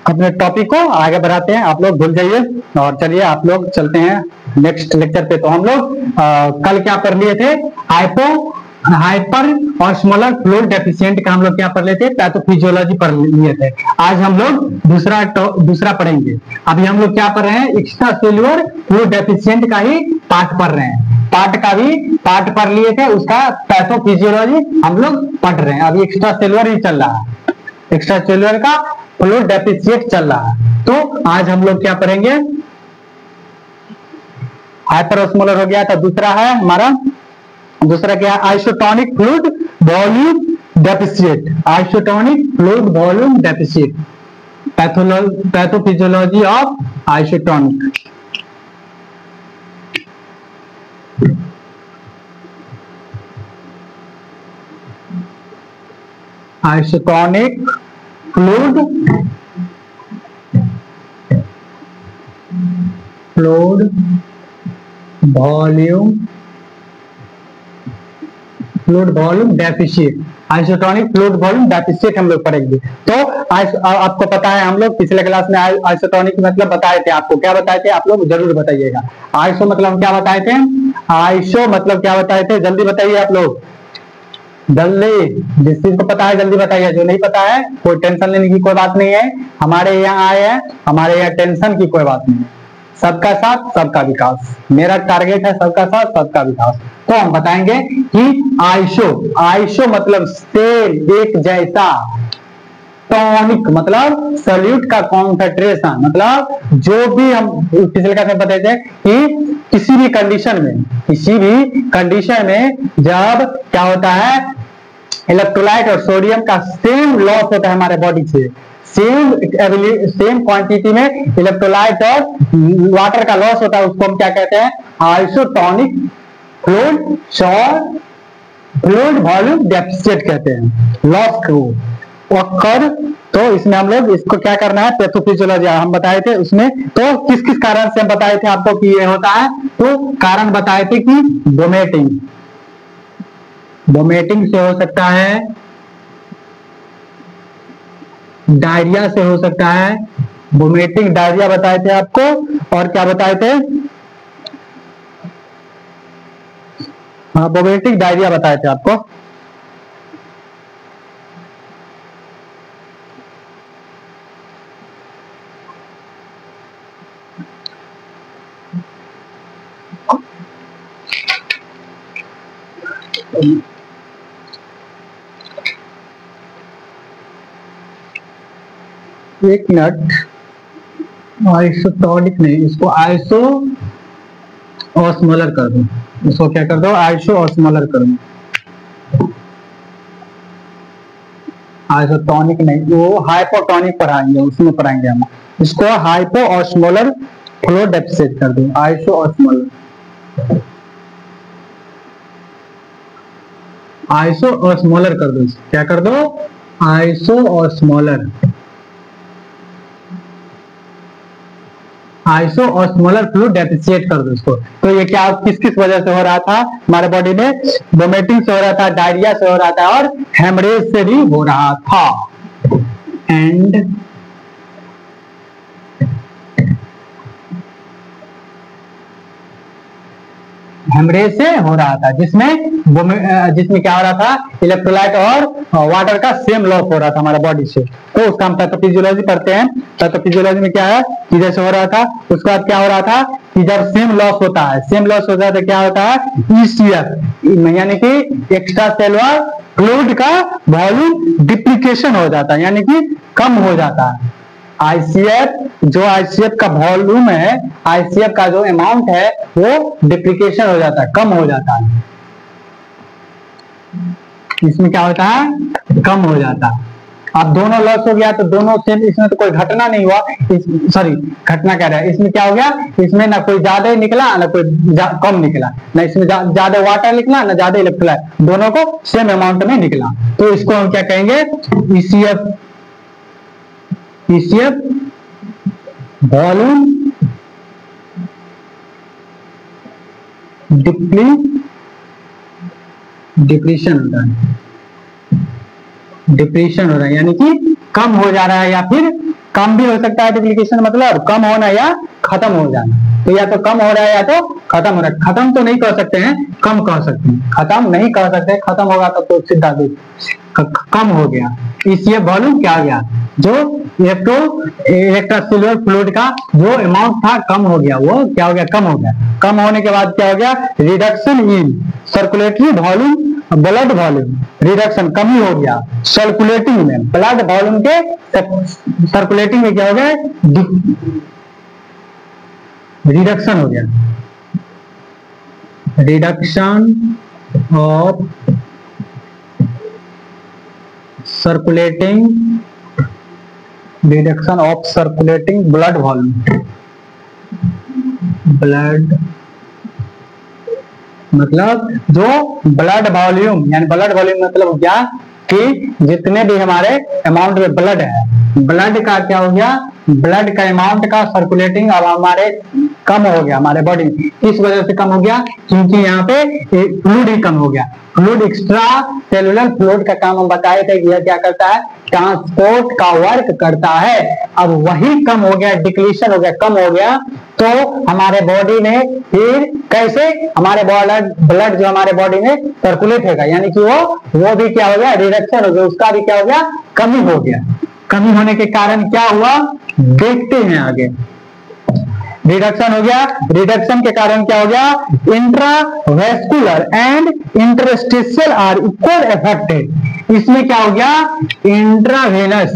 अपने टॉपिक को आगे बढ़ाते हैं, आप लोग भूल जाइए और चलिए आप लोग चलते हैं नेक्स्ट लेक्चर पे। तो हम लोग कल क्या पढ़ लिए थे, हाइपर ऑस्मोलर फ्लूइड डेफिशिएंट का हम लोग क्या पढ़ लिए थे, पैथोफिजियोलॉजी पढ़ लिए थे। आज हम लोग दूसरा पढ़ेंगे। अभी हम लोग क्या पढ़ रहे हैं, एक्स्ट्रा सेल्युलर फ्लूइड डेफिशिएंट का ही पार्ट पढ़ रहे हैं। पार्ट का भी पार्ट पढ़ लिए थे, उसका पैथोफिजियोलॉजी हम लोग पढ़ रहे हैं। अभी एक्स्ट्रा सेल्युलर ही चल रहा है, एक्स्ट्रा सेल्युलर का फ्लूइड डेफिशिएंट चल रहा है। तो आज हम लोग क्या पढ़ेंगे, हाइपर ऑस्मोलर हो गया था, दूसरा है हमारा, दूसरा क्या है, isotonic fluid volume deficient, isotonic fluid volume deficient, pathophysiology of isotonic, isotonic fluid volume deficient, isotonic fluid volume deficient हम लोग पढ़ेंगे। तो आपको पता है, हम लोग पिछले क्लास में आइसोटोनिक मतलब बताए थे, आपको क्या बताए थे, आप लोग जरूर बताइएगा। आइसो मतलब क्या बताए थे, आइसो मतलब क्या बताए थे, जल्दी बताइए आप लोग, जल्दी। जिस चीज को पता है जल्दी बताइए, जो नहीं पता है कोई टेंशन लेने की कोई बात नहीं है। हमारे यहाँ आए हैं, हमारे यहाँ टेंशन की कोई बात नहीं है। सबका साथ सबका विकास, मेरा टारगेट है सबका साथ सबका विकास। तो हम बताएंगे कि आइसो मतलब सेम एक जैसा, टॉनिक मतलब सॉल्यूट का कॉन्सेंट्रेशन, मतलब जो भी हम पिछले क्लास में बताए थे कि किसी भी कंडीशन में जब क्या होता है, इलेक्ट्रोलाइट और सोडियम का सेम लॉस होता है हमारे बॉडी से, सेम क्वांटिटी में इलेक्ट्रोलाइट और वाटर का लॉस होता है, उसको हम क्या कहते हैं, आइसोटोनिक फ्लूइड वॉल्यूम डेफिशिएंट कहते हैं, लॉस को कर। तो इसमें हम लोग इसको क्या करना है, पैथोफिजियोलॉजी हम बताए थे उसमें। तो किस किस कारण से हम बताए थे आपको कि ये होता है, तो कारण बताए थे कि वोमिटिंग से हो सकता है, डायरिया से हो सकता है, वोमिटिंग डायरिया बताए थे आपको, और क्या बताए थे, हाँ वोमिटिंग डायरिया बताए थे आपको। एक मिनट, आइसोटोनिक नहीं, इसको आइसो ऑस्मोलर कर दो, इसको क्या कर दो, आइसो ऑस्मोलर कर दो। आइसोटोनिक नहीं, वो हाइपोटोनिक पढ़ाएंगे, उसमें पढ़ाएंगे हम, इसको हाइपो ऑस्मोलर फ्लो डेफिशिएंट कर दो, आइसो ऑस्मोलर, आइसो ऑस्मोलर कर दो, क्या कर दो, iso osmolar, iso osmolar fluid deficient कर दो इसको। तो ये क्या किस किस वजह से हो रहा था हमारे बॉडी में, वोमिटिंग से हो रहा था, डायरिया से हो रहा था, और हेमरेज से भी हो रहा था, एंड हेमरेज से हो रहा था, जिसमें क्या हो रहा था, इलेक्ट्रोलाइट और वाटर का सेम लॉस हो रहा था हमारे बॉडी से। तो उसका हम पैथोफिजियोलॉजी पढ़ते हैं। पैथोफिजियोलॉजी में क्या है कि जैसे हो रहा था, उसके बाद क्या हो रहा था कि जब सेम लॉस होता है, सेम लॉस होता है तो क्या होता है, ECF यानी कि एक्स्ट्रा सेलुलर फ्लूइड का वॉल्यूम डिप्लीकेशन हो जाता है, यानी कि कम हो जाता है। ICF जो ICF का वॉल्यूम है, ICF का जो अमाउंट है वो डिप्लीकेशन हो जाता है, कम हो जाता है। इसमें क्या होता है, कम हो जाता है। अब दोनों लॉस हो गया तो दोनों सेम, इसमें तो कोई घटना नहीं हुआ, सॉरी घटना कह रहा है, इसमें क्या हो गया, इसमें ना कोई ज्यादा निकला ना कोई कम निकला, ना इसमें ज्यादा वाटर निकला ना ज्यादा इलेक्ट्रोलाइट, दोनों को सेम अमाउंट में निकला। तो इसको हम क्या कहेंगे, ECF वॉल्यूम डिप्लीशन होता है, डिप्लीशन हो रहा है, यानी कि कम हो जा रहा है या फिर कम भी हो सकता है डुप्लीकेशन, मतलब कम होना या खत्म हो जाना। तो या तो कम हो रहा है या तो खत्म हो रहा है। खत्म तो नहीं कह सकते हैं, कम कह सकते हैं। खत्म नहीं कह सकते, खत्म होगा तो सीधा कम हो गया। इसलिए वॉल्यूम क्या आ गया, जो इलेक्ट्रोसिलुलर फ्लूइड का जो अमाउंट था कम हो गया, वो क्या हो गया, कम हो गया। कम होने के बाद क्या हो गया, reduction in circulatory volume, blood volume, reduction कमी हो गया सर्कुलेटिंग में, ब्लड वॉल्यूम के सर्कुलेटिंग में क्या हो गया, रिडक्शन हो गया, reduction of circulating, reduction of circulating blood volume, blood मतलब जो ब्लड वॉल्यूम, यानी ब्लड वॉल्यूम मतलब क्या कि जितने भी हमारे अमाउंट में ब्लड है, ब्लड का क्या हो गया, ब्लड का अमाउंट का सर्कुलेटिंग अब हमारे कम हो गया हमारे बॉडी में। किस वजह से कम हो गया, क्योंकि यहाँ पे फ्लूइड ही कम हो गया। फ्लूइड एक्स्ट्रा सेलुलर फ्लूइड का काम हम बताए थे कि यह क्या करता है, ट्रांसपोर्ट का वर्क करता है। अब वही कम हो गया, डिक्लीशन हो गया, कम हो गया, तो हमारे बॉडी में फिर कैसे हमारे ब्लड जो हमारे बॉडी में सर्कुलेट होगा, यानी कि वो भी क्या हो गया, रिडक्शन हो गया, उसका भी क्या हो गया, कमी हो गया। कमी होने के कारण क्या हुआ, देखते हैं आगे। रिडक्शन हो गया, रिडक्शन के कारण क्या हो गया, intravascular and interstitial are equal affected. इसमें क्या हो गया, इंट्रावेनस,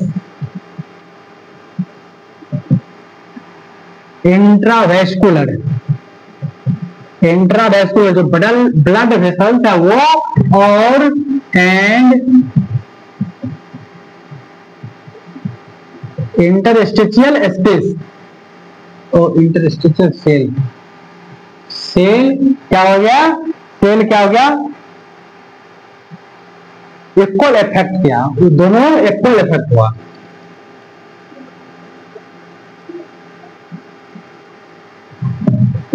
इंट्रावेस्कुलर, इंट्रावेस्कुलर जो ब्लड वेसल्स है वो, और एंड इंटरस्टिशियल स्पेस और इंटरस्टिशियल सेल, सेल क्या हो गया, सेल क्या हो गया, इक्वल इफेक्ट किया, दोनों इक्वल इफेक्ट हुआ।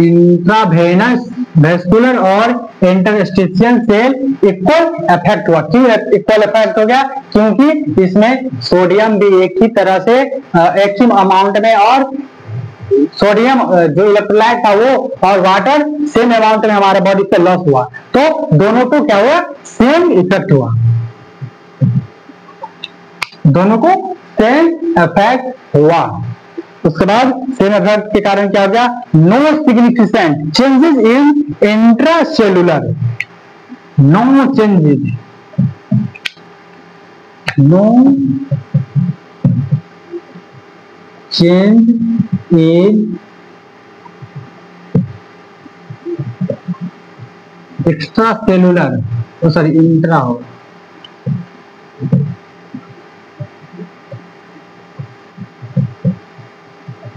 इंट्रावेनस वेस्कुलर और इंटरस्टिशियल सेल इक्वल इफेक्ट हुआ। क्यों इक्वल इफेक्ट हो गया, क्योंकि इसमें सोडियम भी एक ही तरह से एक ही अमाउंट में, और सोडियम जो इलेक्ट्रोलाइट था वो और वाटर सेम अमाउंट में हमारे बॉडी से लॉस हुआ, तो दोनों को क्या हुआ, सेम इफेक्ट हुआ, दोनों को सेम इफेक्ट हुआ। उसके बाद सेम इफेक्ट के कारण क्या हो गया, no significant changes in intracellular, no changes, no change in extra cellular, sorry intra हो,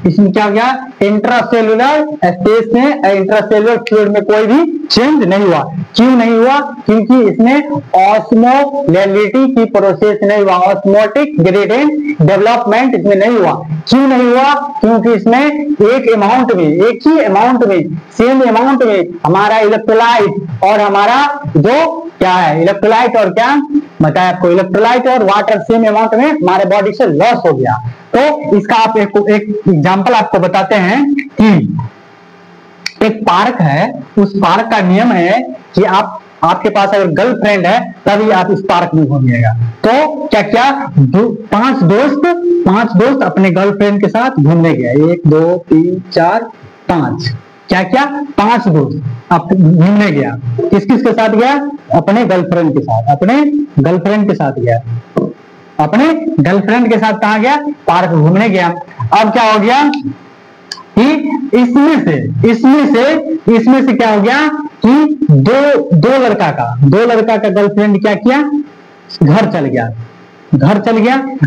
इसमें क्या हो गया, इंट्रासेलुलर स्पेस में, इंट्रासेलुलर फ्लूइड में कोई भी चेंज नहीं हुआ। क्यों नहीं हुआ, क्योंकि इसमें ऑस्मोलैलिटी की प्रोसेस नहीं हुआ, ऑस्मोटिक ग्रेडिएंट डेवलपमेंट इसमें नहीं हुआ। क्यों नहीं हुआ, क्योंकि इसमें एक अमाउंट में, एक ही अमाउंट में, सेम अमाउंट में हमारा इलेक्ट्रोलाइट और हमारा जो क्या है, इलेक्ट्रोलाइट और क्या बताया आपको, इलेक्ट्रोलाइट और वाटर सेम अमाउंट में हमारे बॉडी से लॉस हो गया। तो इसका आप एक एग्जांपल आपको बताते हैं कि एक पार्क है, उस पार्क का नियम है कि आपके पास अगर गर्लफ्रेंड है तभी आप इस पार्क में घूमिएगा। तो क्या क्या, पांच दोस्त अपने गर्लफ्रेंड के साथ घूमने गए, 1 2 3 4 5, क्या क्या, 5 दोस्त आप घूमने गया। किस किस के साथ गया, अपने गर्लफ्रेंड के साथ, अपने गर्लफ्रेंड के साथ गया, अपने गर्लफ्रेंड के साथ कहा गया, पार्क घूमने गया। अब क्या हो गया कि इसमें से क्या हो गया कि दो लड़का का गर्लफ्रेंड क्या किया, घर चल गया।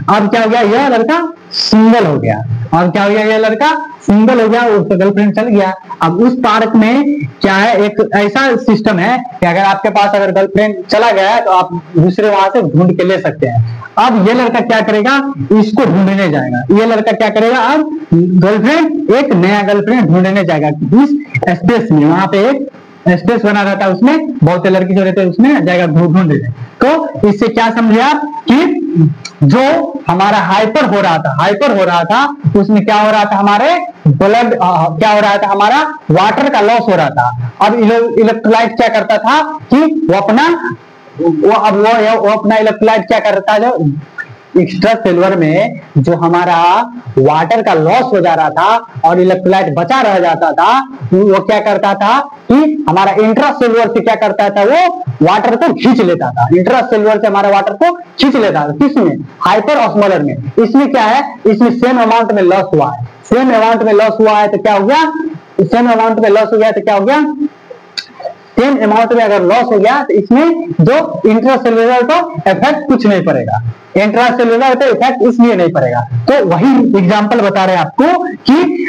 अब क्या हो गया, यह लड़का सिंगल हो गया। अब क्या हो गया, यह लड़का सिंगल हो गया, उसका गर्लफ्रेंड चल गया। अब उस पार्क में क्या है, एक ऐसा सिस्टम है कि अगर आपके पास अगर गर्लफ्रेंड चला गया है तो आप दूसरे वहां से ढूंढ के ले सकते हैं। अब ये लड़का क्या करेगा, इसको ढूंढने जाएगा। ये लड़का क्या करेगा, अब गर्लफ्रेंड, एक नया गर्लफ्रेंड ढूंढने जाएगा उस स्पेस में, वहां पे एक स्पेस बना रहता है, उसमें बहुत से लड़की जो रहते हैं उसमें जाएगा ढूंढने। तो इससे क्या समझे आप कि जो हमारा हाइपर हो रहा था उसमें क्या हो रहा था, हमारे ब्लड क्या हो रहा था, हमारा वाटर का लॉस हो रहा था। अब इलेक्ट्रोलाइट क्या करता था कि वो अपना इलेक्ट्रोलाइट क्या करता है, जो एक्स्ट्रा सेलुलर में जो हमारा वाटर का लॉस हो जा रहा था और इलेक्ट्रोलाइट बचा रह जाता था, वो क्या करता था कि हमारा इंट्रा सेलुलर से क्या करता था, वो वाटर को खींच लेता था। इंट्रा सेलुलर से हमारा वाटर को खींच लेता था। किसमें? हाइपर ऑस्मोलर में। इसमें क्या है, इसमें सेम अमाउंट में लॉस हुआ है। सेम अमाउंट में लॉस हुआ है तो क्या हो गया, सेम अमाउंट में लॉस हो गया तो क्या हो गया, सेम अमाउंट में अगर लॉस हो गया तो इसमें जो इंट्रासेलुलर को इफेक्ट कुछ नहीं पड़ेगा, इंट्रासेलुलर पे इफेक्ट इसलिए नहीं पड़ेगा। तो वही एग्जांपल बता रहे हैं आपको कि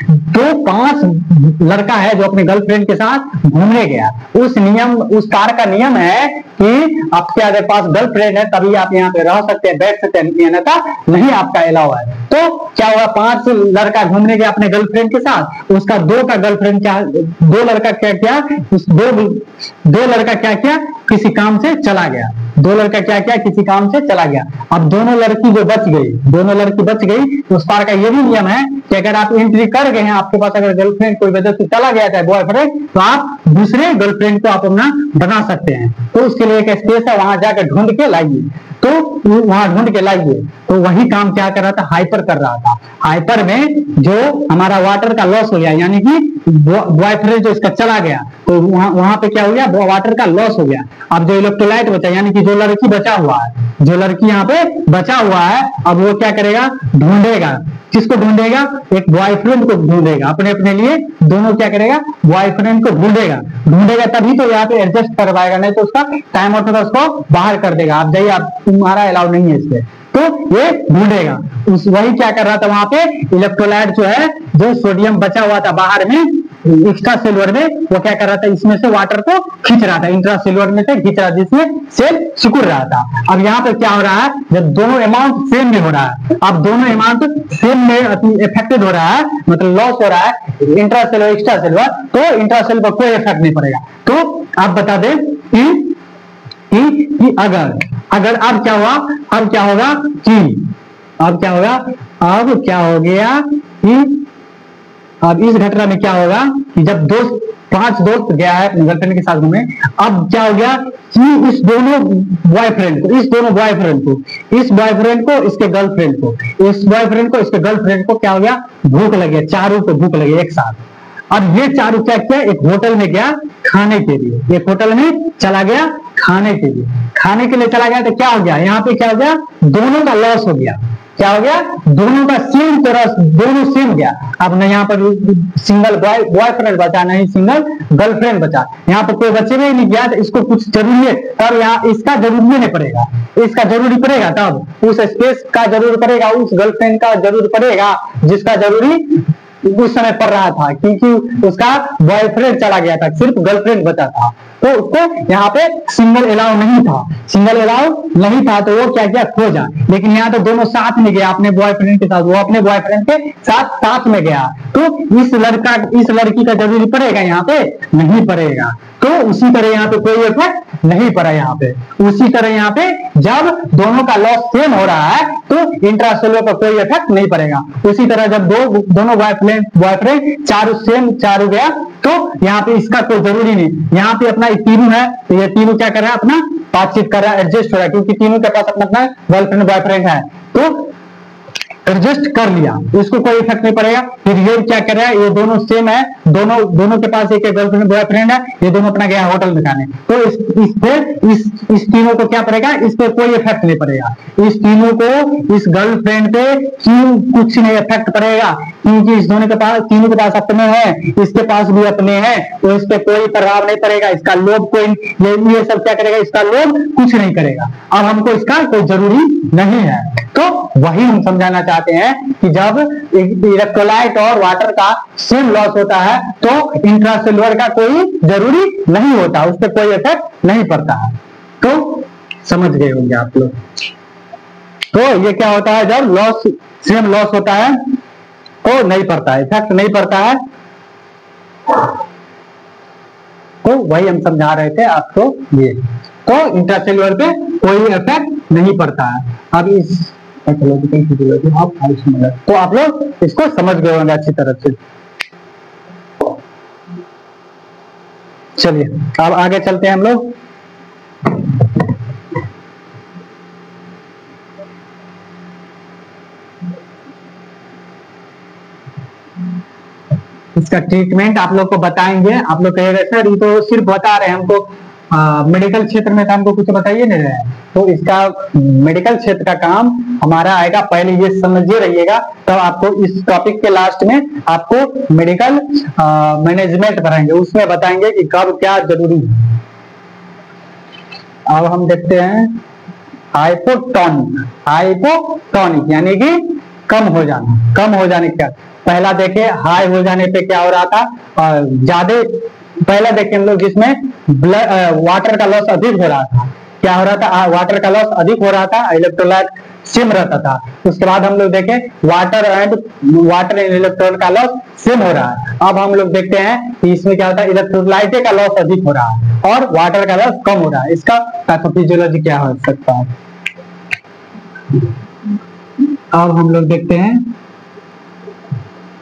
5 लड़का है जो अपने गर्लफ्रेंड के साथ घूमने गया, उस कार का नियम है कि आपके अगर पास गर्लफ्रेंड है तभी आप यहाँ पे रह सकते हैं, बैठ सकते हैं, नहीं आपका अलाउ है। तो क्या हुआ, 5 लड़का घूमने गया अपने गर्लफ्रेंड के साथ, उसका 2 का गर्लफ्रेंड क्या, 2 लड़का क्या किया, उस 2 लड़का क्या किया, किसी काम से चला गया। 2 लड़का क्या किया, किसी काम से चला गया। अब दोनों लड़की जो बच गई, दोनों लड़की बच गई, उस पार का ये भी नियम है कि अगर आप एंट्री कर गए हैं, आपके पास अगर गर्लफ्रेंड कोई वजह से चला गया है, बॉयफ्रेंड, तो आप दूसरे गर्लफ्रेंड को आप अपना बना सकते हैं। तो उसके लिए एक स्पेस है, वहां जाकर ढूंढ के लाइए। तो वहां ढूंढ के लाइए। तो वही काम क्या कर रहा था, हाइपर कर रहा था। हाइपर में जो हमारा वाटर का लॉस हो गया, यानी कि बॉयफ्रेंड जो इसका चला गया, तो वहां पे क्या हो गया, वाटर का लॉस हो गया। अब जो इलेक्ट्रोलाइट बचा, यानी कि जो लड़की बचा हुआ है, जो लड़की यहाँ पे बचा हुआ है, अब वो क्या करेगा, ढूंढेगा। किसको ढूंढेगा, एक बॉयफ्रेंड को ढूंढेगा अपने अपने लिए। दोनों क्या करेगा, बॉयफ्रेंड को ढूंढेगा तभी तो यहाँ पे एडजस्ट कर पाएगा, नहीं तो उसका टाइम आउट होगा, उसको बाहर कर देगा। आप जाइए, आप तुम्हारा अलाउ नहीं है इसमें। तो ये ढूंढेगा, वही क्या कर रहा था, वहां पे इलेक्ट्रोलाइट जो है, जो सोडियम बचा हुआ था बाहर में एक्स्ट्रा सेलुलर में, वो क्या कर रहा था, इसमें से वाटर को खींच रहा था, इंट्रा सेलुलर में से खींच रहा था, जिसमें सेल सिकुड़ रहा था। अब यहाँ पे क्या हो रहा है, जब दोनों अमाउंट सेम में हो रहा है, अब दोनों अमाउंट सेम में इफेक्टेड हो रहा है, मतलब लॉस हो रहा है इंट्रा सेलुलर एक्स्ट्रा सेलुलर, तो इंट्रा सेलुलर पर कोई इफेक्ट नहीं पड़ेगा। तो आप बता दें कि अगर अब क्या हुआ, अब क्या होगा कि अब क्या होगा, अब क्या हो गया कि अब इस घटना में क्या होगा कि जब 5 दोस्त गया है अपने गर्लफ्रेंड के साथ घूमने, अब क्या हो गया कि इस दोनों बॉयफ्रेंड को इसके गर्लफ्रेंड को इसके गर्लफ्रेंड को क्या हो गया, भूख लगी, चारों को भूख लगी एक साथ। अब ये चारों क्या किया, एक होटल में गया खाने के लिए, एक होटल में चला गया खाने के लिए चला गया। तो क्या हो गया, यहाँ पे क्या हो गया, दोनों का लॉस हो गया। क्या हो गया, दोनों का सेम तरह, दोनों सेम गया। अब न यहाँ पर सिंगल बॉयफ्रेंड बचा, नहीं सिंगल गर्लफ्रेंड बचा, यहाँ पर कोई बचे भी नहीं गया। तो इसको कुछ जरूरी है, तब यहाँ इसका जरूरी नहीं पड़ेगा, इसका जरूरी पड़ेगा, तब उस स्पेस का जरूरी पड़ेगा, उस गर्लफ्रेंड का जरूरी पड़ेगा जिसका जरूरी उस समय पड़ रहा था, क्योंकि उसका बॉयफ्रेंड चला गया था, सिर्फ गर्लफ्रेंड बचा था। तो उसको यहाँ पे सिंगल अलाउ नहीं था, तो वो क्या किया, खोजा। लेकिन यहाँ तो दोनों साथ में गया अपने बॉयफ्रेंड के साथ, वो अपने बॉयफ्रेंड के साथ में गया। तो इस लड़की का जरूरी पड़ेगा, यहाँ पे नहीं पड़ेगा। तो उसी तरह यहाँ पे कोई इफेक्ट नहीं पड़ा। यहाँ पे उसी तरह यहाँ पे जब दोनों का लॉस सेम हो रहा है तो इंट्रासेलुलर पर कोई इफेक्ट नहीं पड़ेगा। उसी तरह जब दोनों बॉयफ्रेंड चारों गया, तो यहाँ पे इसका कोई जरूरी नहीं, यहाँ पे अपना तीनों है, तो ये तीनों क्या कर रहा है, अपना बातचीत कर रहा है, एडजस्ट हो रहा है, क्योंकि तीनों के पास अपना गर्लफ्रेंड बॉयफ्रेंड है, तो एडजस्ट कर लिया, इसको कोई इफेक्ट नहीं पड़ेगा। फिर ये क्या कर रहा है, ये दोनों सेम है, दोनों के पास एक गर्लफ्रेंड बॉयफ्रेंड है, ये दोनों अपना गया होटल में खाने। तो इस तीनों को क्या पड़ेगा, इस पे कोई इफेक्ट नहीं पड़ेगा। इस तीनों को इस गर्लफ्रेंड पे क्यों कुछ नहीं इफेक्ट पड़ेगा, क्योंकि इस तीनों के पास अपने हैं, इसके पास भी अपने हैं, तो इस पे कोई प्रभाव नहीं पड़ेगा। इसका लोभ कोई ये सब क्या करेगा, इसका लोभ कुछ नहीं करेगा। अब हमको इसका कोई जरूरी नहीं है। तो वही हम समझाना चाहते हैं कि जब इलेक्ट्रोलाइट और वाटर का सेम लॉस होता है तो इंट्रासेलुलर का कोई जरूरी नहीं होता, उस पर कोई इफेक्ट नहीं पड़ता है। तो समझ गए होंगे आप लोग। तो ये क्या होता है, जब सेम लॉस होता है तो नहीं पड़ता है, इफेक्ट नहीं पड़ता है। तो वही हम समझा रहे थे आपको। ये तो इंट्रासेलुलर पे कोई इफेक्ट नहीं पड़ता है। अब इस pathological physiology of high smaller, तो आप लोग इसको समझ गए होंगे अच्छी तरह से। चलिए अब आगे चलते हैं हम लोग। इसका ट्रीटमेंट आप लोग को बताएंगे। आप लोग कहेंगे सर ये तो सिर्फ बता रहे हैं हमको, मेडिकल क्षेत्र में तो हमको कुछ बताइए नहीं रहे। तो इसका मेडिकल क्षेत्र का काम हमारा आएगा, पहले ये समझिए रहिएगा, तब आपको इस टॉपिक के लास्ट में आपको मेडिकल मैनेजमेंट पढ़ाएंगे, उसमें बताएंगे कि कब क्या जरूरी है। अब हम देखते हैं हाइपोटोनिक। हाइपोटोनिक यानी कि कम हो जाना। कम हो जाने क्या, पहला देखे हाई हो जाने पे क्या हो रहा था, ज्यादा पहला देखे हम लोग जिसमें वाटर का लॉस अधिक हो रहा था। क्या हो रहा था, वाटर का लॉस अधिक हो रहा था, इलेक्ट्रोलाइट सेम रहता था। उसके बाद हम लोग देखे वाटर एंड इलेक्ट्रॉन का लॉस सेम हो रहा है। अब हम लोग देखते हैं कि इसमें क्या होता है, इलेक्ट्रोलाइट का लॉस अधिक हो रहा है और वाटर का लॉस कम हो रहा है। इसका पैथोफिजियोलॉजी क्या हो सकता है। अब हम लोग देखते हैं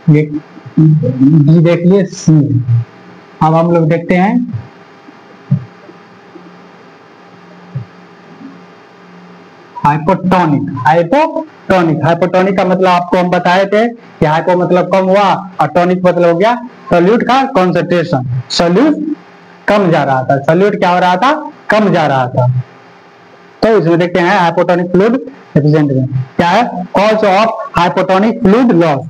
ये डी देख लिए, सी। अब हम लोग देखते हैं हाइपोटोनिक। हाइपोटोनिक, हाइपोटोनिक का मतलब आपको हम बताए थे कि हाइपो मतलब कम हुआ और टोनिक मतलब हो गया सोल्यूट का कॉन्सेंट्रेशन। सोल्यूट कम जा रहा था, सोल्यूट क्या हो रहा था, कम जा रहा था। तो इसमें देखते हैं हाइपोटोनिक फ्लूइड डेफिशिएंट में क्या है, cause of hypotonic fluid loss.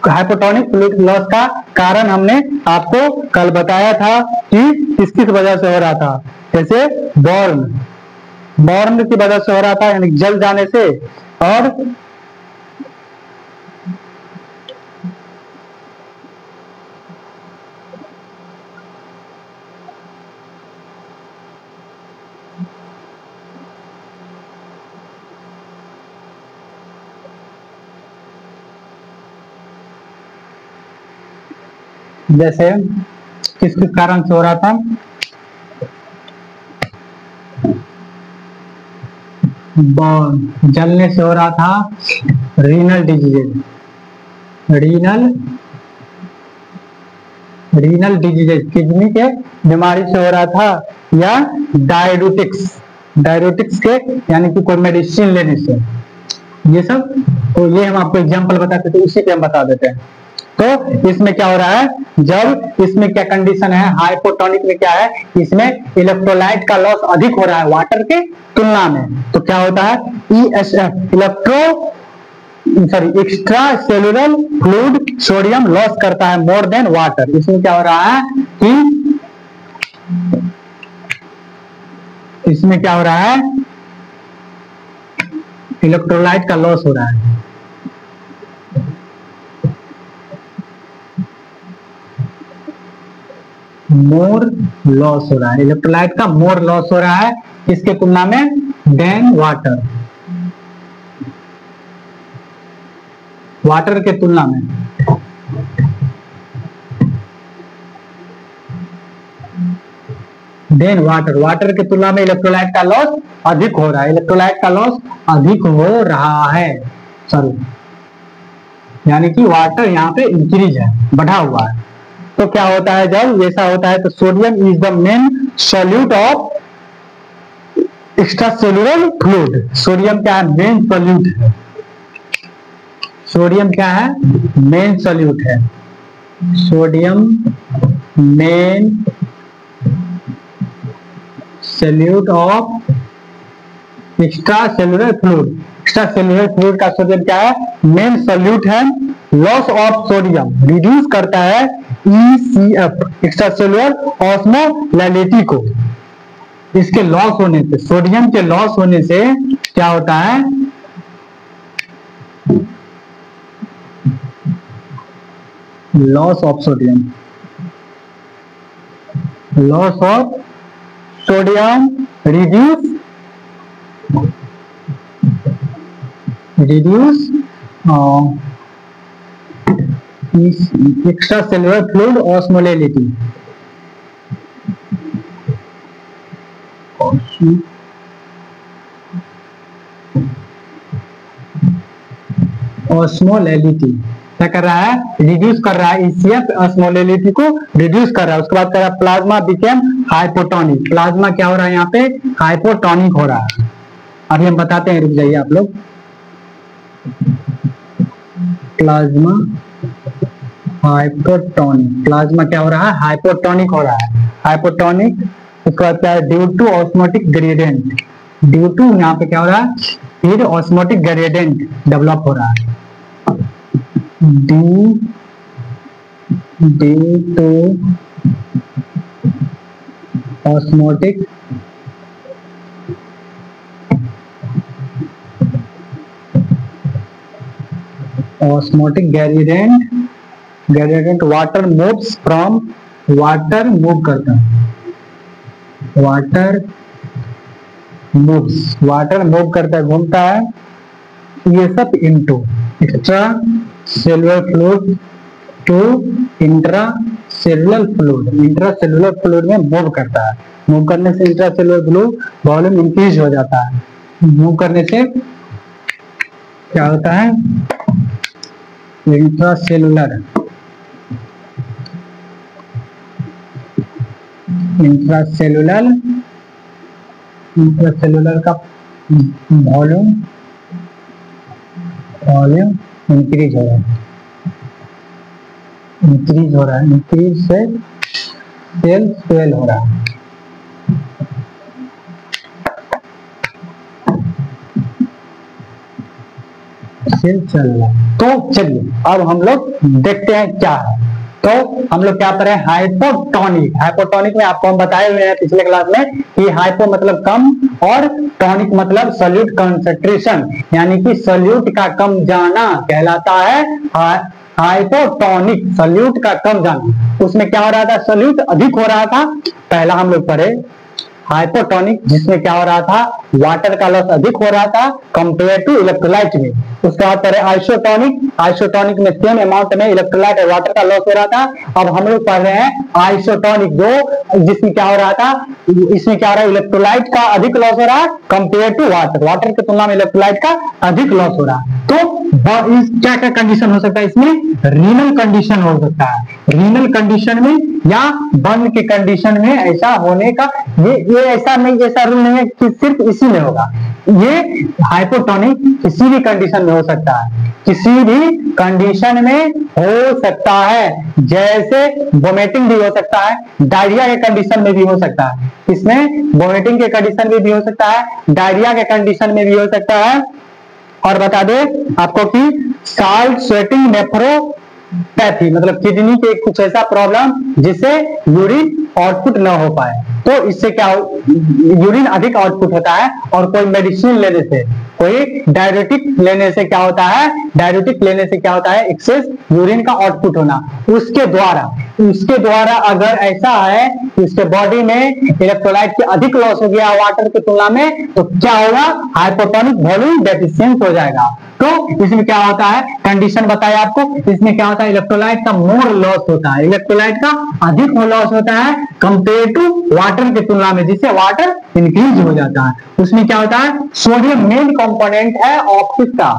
Hypotonic fluid loss का कारण हमने आपको कल बताया था कि किस वजह से हो रहा था। जैसे बर्न की वजह से हो रहा था, यानी जल जाने से, और जैसे किस कारण से हो रहा था, बर्न जलने से हो रहा था, renal diseases, renal diseases kidney के बीमारी से हो रहा था, या डायरेटिक्स के यानी कि कोई मेडिसिन लेने से, ये सब। तो ये हम आपको एग्जांपल बताते थे, उसी पे हम बता देते हैं। तो इसमें क्या हो रहा है, जब इसमें क्या कंडीशन है, हाइपोटोनिक में क्या है, इसमें इलेक्ट्रोलाइट का लॉस अधिक हो रहा है वाटर के तुलना में। तो क्या होता है, ESF extra cellular fluid sodium loss करता है मोर देन वाटर। इसमें क्या हो रहा है कि इसमें क्या हो रहा है, इलेक्ट्रोलाइट का लॉस हो रहा है। मोर लॉस हो रहा है, इलेक्ट्रोलाइट का मोर लॉस हो रहा है किसके तुलना में, देन वाटर, वाटर के तुलना में। देन वाटर के तुलना में इलेक्ट्रोलाइट का लॉस अधिक हो रहा है, इलेक्ट्रोलाइट का लॉस अधिक हो रहा है, सॉरी, यानी कि वाटर यहाँ पे इंक्रीज है, बढ़ा हुआ है। तो क्या होता है, जब ऐसा होता है तो sodium is the main solute of extra cellular fluid. Sodium क्या है, मेन सॉल्यूट है। सोडियम क्या है, मेन सॉल्यूट है। Sodium main solute of extra cellular fluid. Extra cellular fluid का सोडियम क्या है, मेन सॉल्यूट है। लॉस ऑफ सोडियम रिड्यूस करता है ECF एक्स्ट्रा सेलुलर ऑस्मोलैलिटी को। इसके लॉस होने से, सोडियम के लॉस होने से क्या होता है, loss of sodium, loss of sodium reduce extra cellular fluid osmolality. Osmolality क्या कर रहा है, रिड्यूस कर रहा है, ECF ऑस्मोलैलिटी को रिड्यूस कर रहा है। उसके बाद कर रहा है प्लाज्मा बिकेम हाइपोटोनिक, प्लाज्मा क्या हो रहा है यहाँ पे, हाइपोटोनिक हो रहा है। अभी हम बताते हैं, रुक जाइए आप लोग। प्लाज्मा हाइपोटोनिक, प्लाज्मा क्या हो रहा है, हाइपोटोनिक हो रहा है, हाइपोटोनिक। उसके बाद क्या है, due to osmotic gradient, due to यहाँ पे क्या हो रहा है, फिर ऑस्मोटिक ग्रेडियंट डेवलप हो रहा है, due to osmotic gradient water moves from, water move करता है, वाटर मूव करता है, घूमता है, ये सब into extra cellular fluid to intra cellular fluid में मूव करता है। मूव करने से intra cellular fluid volume increase हो जाता है। मूव करने से क्या होता है, इंट्रासेलुलर का वॉल्यूम इंक्रीज हो रहा है, इंक्रीज से सेल स्वेल हो रहा है। चल रहा है। तो चलिए अब हम लोग देखते हैं क्या है। तो हम लोग क्या करें, हाइपोटोनिक में आपको हम बताए हुए हैं पिछले क्लास में कि हाइपो मतलब कम और टॉनिक मतलब सॉल्यूट कंसंट्रेशन, यानी कि सॉल्यूट का कम जाना कहलाता है हाइपोटोनिक, सॉल्यूट का कम जाना। उसमें क्या हो रहा था, सॉल्यूट अधिक हो रहा था, पहला हम लोग पढ़े हाइपोटोनिक, जिसमें क्या हो रहा था, वाटर का लॉस अधिक हो रहा था कंपेयर टू इलेक्ट्रोलाइट में। उसके बाद पढ़े आइसोटोनिक में सेम अमाउंट में इलेक्ट्रोलाइट और वाटर का लॉस हो रहा था। अब हम लोग पढ़ रहे हैं आइसोटोनिक, जो जिसमें क्या हो रहा था, इसमें क्या हो रहा है, इलेक्ट्रोलाइट का अधिक लॉस हो रहा है कंपेयर टू वाटर की तुलना में इलेक्ट्रोलाइट का अधिक लॉस हो रहा है। तो क्या क्या कंडीशन हो सकता है इसमें, रीनल कंडीशन हो सकता है, रीनल कंडीशन में या बर्न के कंडीशन में ऐसा होने का, ये ऐसा नहीं, ऐसा रूल नहीं है कि सिर्फ इसी में होगा, ये हाइपोटोनिक किसी भी कंडीशन में हो सकता है, किसी भी कंडीशन में हो सकता है, जैसे वोमिटिंग भी हो सकता है, डायरिया के कंडीशन में भी हो सकता है, इसमें वोमिटिंग के कंडीशन में भी हो सकता है, डायरिया के कंडीशन में भी हो सकता है। और बता दे आपको कि साल्ट स्वेटिंग नेफ्रोपैथी मतलब किडनी के कुछ ऐसा प्रॉब्लम जिससे यूरिन आउटपुट न हो पाए, तो इससे क्या यूरिन अधिक आउटपुट होता है, और कोई मेडिसिन लेने से, कोई डायरेटिक लेने से क्या होता है, डायरेटिक लेने से क्या होता है, एक्सेस यूरिन का आउटपुट होना, उसके द्वारा अगर ऐसा है कि उसके बॉडी में इलेक्ट्रोलाइट की अधिक लॉस हो गया वाटर की तुलना में, तो क्या होगा, हाइपोटोनिक वॉल्यूम डेफिशिएंट हो जाएगा। तो इसमें क्या होता है, कंडीशन बताया आपको, इसमें क्या होता है, इलेक्ट्रोलाइट का मोर लॉस होता है, इलेक्ट्रोलाइट का अधिक लॉस होता है कंपेयर टू वाटर की तुलना में, जिससे वाटर इंक्रीज हो जाता है। उसमें क्या होता है, सोडियम मेन कंपोनेंट है ऑफ किसका,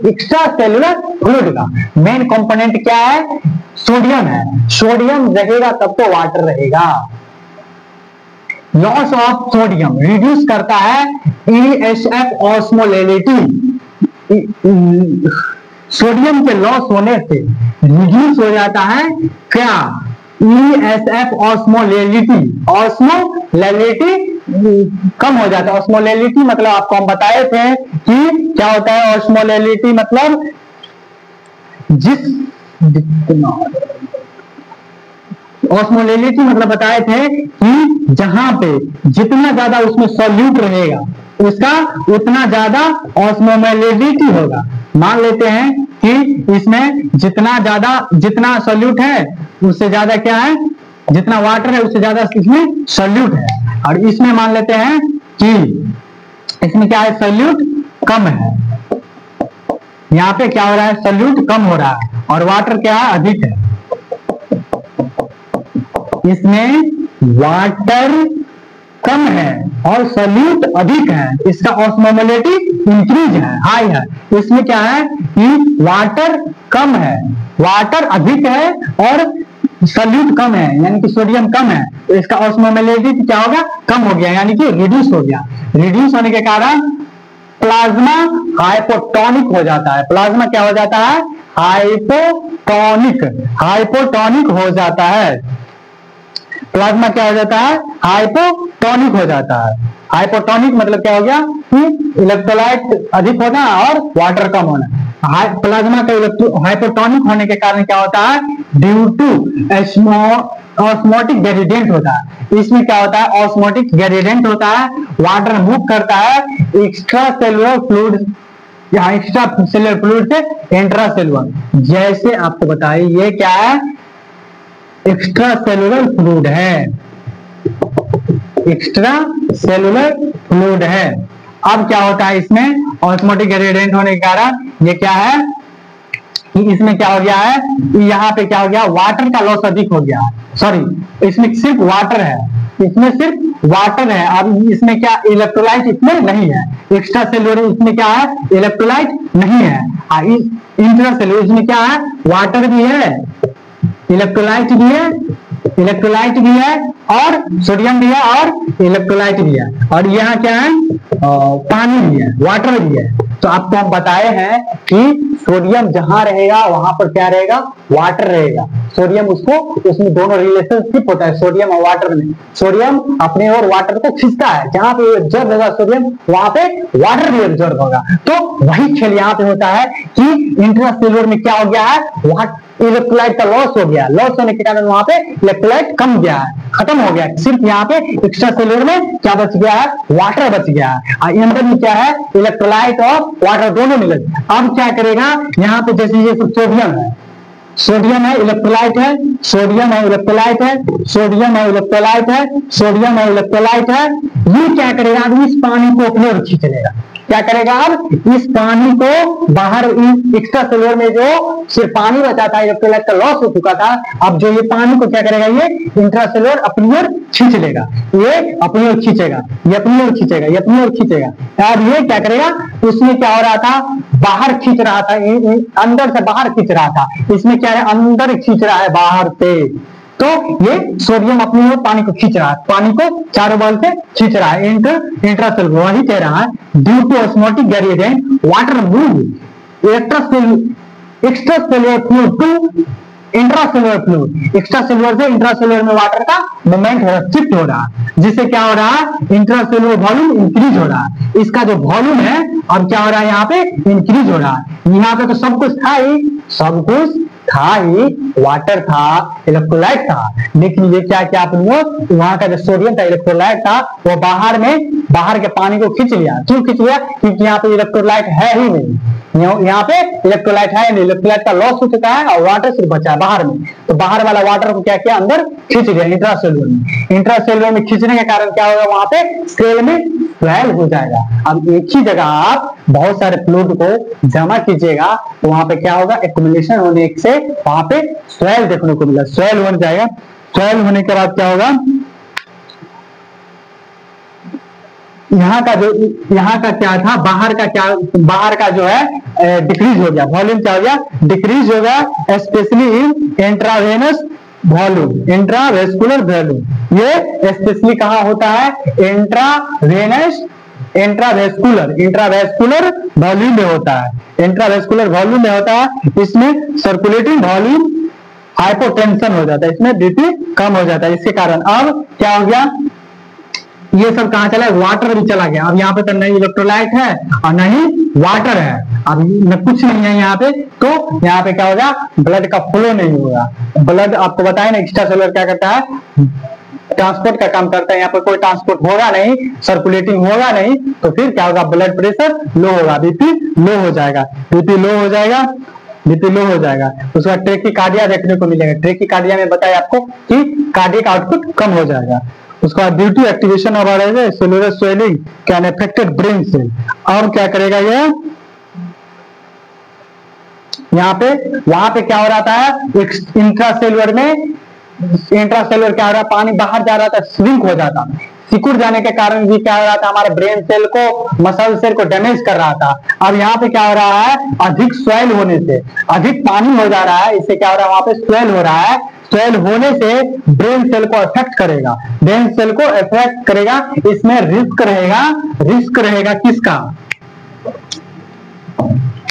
एक्स्ट्रा सेलुलर फ्लूइड का मेन कंपोनेंट क्या है, सोडियम है, सोडियम रहेगा तब तो वाटर रहेगा। लॉस ऑफ सोडियम रिड्यूस करता है ESF ऑस्मोलैलिटी, सोडियम के लॉस होने से रिड्यूस हो जाता है क्या, ESF ऑस्मोलैलिटी कम हो जाता है। ऑस्मोलैलिटी मतलब आपको हम बताए थे कि क्या होता है, ऑस्मोलैलिटी मतलब ऑस्मोलैलिटी मतलब बताए थे कि जहां पे जितना ज्यादा उसमें सॉल्यूट रहेगा उसका उतना ज्यादा ऑस्मोलैलिटी होगा। मान लेते हैं कि इसमें जितना सॉल्यूट है उससे ज्यादा क्या है, जितना वाटर है उससे ज्यादा इसमें सॉल्यूट है, और इसमें मान लेते हैं कि इसमें क्या है, सॉल्यूट कम है, यहाँ पे क्या हो रहा है, सॉल्यूट कम हो रहा है और वाटर क्या है, अधिक है। इसमें वाटर कम है और सॉल्यूट अधिक है, इसका ऑस्मोमोलिटी इंक्रीज है, हाई है। इसमें क्या है कि वाटर कम है, वाटर अधिक है और सॉल्यूट कम है, यानी कि सोडियम कम है, तो इसका ऑस्मोमोलिटी क्या होगा, कम हो गया, यानी कि रिड्यूस हो गया। रिड्यूस होने के कारण प्लाज्मा हाइपोटोनिक हो जाता है। प्लाज्मा क्या हो जाता है, हाइपोटोनिक, हाइपोटोनिक हो जाता है। प्लाज्मा क्या हो जाता है, हाइपोटोनिक हो जाता है। हाइपोटोनिक मतलब क्या हो गया कि इलेक्ट्रोलाइट अधिक होना और वाटर कम होना। प्लाज्मा का हाइपोटोनिक होने के कारण क्या होता है, ड्यू टू ऑस्मोटिक ग्रेडियंट होता है। इसमें क्या होता है, ऑस्मोटिक ग्रेडियंट होता है, वाटर मूव करता है एक्स्ट्रा सेलुलर फ्लूइड, यहाँ एक्स्ट्रा सेलुलर फ्लूइड से इंट्रा सेलुलर। जैसे आपको बताइए ये क्या है, एक्स्ट्रा सेलुलर फ्लूइड है, एक्स्ट्रा सेलुलर फ्लूइड है। अब क्या होता है इसमें ऑस्मोटिक ग्रेडियंट होने के कारण ये क्या है कि इसमें क्या हो गया है, यहाँ पे क्या हो गया, वाटर का लॉस अधिक हो गया, सॉरी इसमें सिर्फ वाटर है, इसमें सिर्फ वाटर है। अब इसमें क्या इलेक्ट्रोलाइट इसमें नहीं है, एक्स्ट्रा सेलुलर इसमें क्या है, इलेक्ट्रोलाइट नहीं है। इंट्रा सेलुलर इसमें क्या है, वाटर भी है, इलेक्ट्रोलाइट भी है, इलेक्ट्रोलाइट भी है और सोडियम भी है और इलेक्ट्रोलाइट भी है, और यहाँ क्या है, पानी भी है, वाटर भी है। तो आपको हम बताए हैं कि सोडियम जहां रहेगा वहां पर क्या रहेगा, वाटर रहेगा। सोडियम उसको, उसमें दोनों रिलेशनशिप होता है सोडियम और वाटर में। सोडियम अपने और वाटर को खींचता है, जहां पे एब्जॉर्ब होगा सोडियम वहां पे वाटर भी एब्जॉर्ब होगा। तो वही खेल यहाँ पे होता है कि इंट्रासेलुलर में क्या हो गया है, इलेक्ट्रोलाइट का लॉस हो गया, लॉस होने के कारण वहां पे इलेक्ट्रोलाइट कम गया है, खत्म हो गया। सिर्फ यहाँ पे एक्स्ट्रा सेलुलर में क्या बच गया है, वाटर बच गया है। अंदर में क्या है, इलेक्ट्रोलाइट और वाटर दोनों मिले। अब क्या करेगा, यहाँ पे जैसे ये सोडियम है, सोडियम है इलेक्ट्रोलाइट है, सोडियम है इलेक्ट्रोलाइट है, सोडियम है इलेक्ट्रोलाइट है, सोडियम है इलेक्ट्रोलाइट है। ये क्या करेगा, अब इस पानी को अपने ओर खींच लेगा। क्या करेगा, अब इस पानी को बाहर, एक्स्ट्रा सेलुलर में जो सिर्फ पानी बचा था, इलेक्ट्रोलाइट का लॉस हो चुका था, अब जो ये पानी को क्या करेगा, ये इंट्रासेलुलर अपनी ओर खींच लेगा, ये अपनी ओर खींचेगा, ये अपनी ओर खींचेगा, ये अपनी ओर खींचेगा। अब ये क्या करेगा, उसमें क्या हो रहा था, बाहर खींच रहा था, अंदर से बाहर खींच रहा था, इसमें क्या है, अंदर खींच रहा है बाहर से। तो ये सोडियम अपनी ओर पानी को खींच रहा है, पानी को चारों बल से खींच रहा है, इंट्रासेलुलर वही कह रहा है, due to osmotic gradient water move extra cellular fluid to intracellular fluid. Extra cellular से इंट्रासेलुलर में वाटर का मूवमेंट हो रहा है, शिफ्ट हो रहा है, जिससे क्या हो रहा है, इंट्रासेलुलर वॉल्यूम इंक्रीज हो रहा है। इसका जो वॉल्यूम है अब क्या हो रहा है, यहाँ पे इंक्रीज हो रहा है। यहाँ पे तो सब कुछ था ही, सब कुछ था ही, वाटर था, इलेक्ट्रोलाइट था, लेकिन ये क्या क्या अपने वहां का जो सोडियम था, इलेक्ट्रोलाइट था, वो बाहर में, बाहर के पानी को खींच लिया। क्यों खींच लिया, क्योंकि यहाँ पे इलेक्ट्रोलाइट है ही नहीं, यहाँ पे इलेक्ट्रोलाइट है नहीं, इलेक्ट्रोलाइट का लॉस हो चुका है और वाटर सिर्फ बचा है बाहर में। तो बाहर वाला वाटर को क्या किया, अंदर खींच लिया इंट्रासेलुलर में। इंट्रासेलुलर में खींचने के कारण क्या होगा, वहां पे सेल में स्वेल हो जाएगा। अब एक ही जगह आप बहुत सारे फ्लूइड को जमा कीजिएगा तो वहां पे क्या होगा, एक्युमुलेशन होने से वहां पे स्वेल देखने को मिला, स्वेल हो जाएगा। स्वेल होने के बाद क्या होगा, यहाँ का क्या था, बाहर का जो है डिक्रीज हो गया, वॉल्यूम क्या हो गया, डिक्रीज हो गया, specially in intravenous volume, intravascular volume. ये स्पेशली कहाँ होता है, इंट्रावेस्कुलर वॉल्यूम में होता है, इंट्रावेस्कुलर वॉल्यूम में होता है। इसमें सर्कुलेटिंग वॉल्यूम हाइपोटेंशन हो जाता है, इसमें बीपी कम हो जाता है। इसके कारण अब क्या हो गया, ये सब कहां चला, वाटर भी चला गया। अब यहाँ पे तो नहीं इलेक्ट्रोलाइट है और नहीं वाटर है, अब कुछ नहीं है यहाँ पे। तो यहाँ पे क्या होगा, ब्लड का फ्लो नहीं होगा। ब्लड आपको बताया ना, एक्स्ट्रा सेलुलर क्या करता है, ट्रांसपोर्ट का काम करता है। यहाँ पर कोई ट्रांसपोर्ट होगा नहीं, सर्कुलेटिंग होगा नहीं, तो फिर क्या होगा, ब्लड प्रेशर लो होगा, बीपी लो हो जाएगा, बीपी लो हो जाएगा, बीपी लो हो जाएगा। उसके बाद ट्रेकिकार्डिया देखने को मिलेगा। ट्रेकिकार्डिया में बताया आपको कि कार्डियक आउटपुट कम हो जाएगा। उसका due to activation of cellular swelling can affected brain cell. और क्या करेगा ये, यहाँ पे वहां पे क्या हो रहा था, इंट्रासेलुलर में, इंट्रासेलुलर क्या हो रहा है, पानी बाहर जा रहा था, श्रिंक हो जाता, सिकुड़ जाने के कारण भी क्या हो रहा था, हमारे ब्रेन सेल को, मसल सेल को डैमेज कर रहा था। अब यहाँ पे क्या हो रहा है, अधिक स्वेल होने से, अधिक पानी हो जा रहा है, इससे क्या हो रहा है, वहां पे स्वेल हो रहा है। स्वेल होने से ब्रेन सेल को अफेक्ट करेगा, ब्रेन सेल को अफेक्ट करेगा। इसमें रिस्क रहेगा किसका,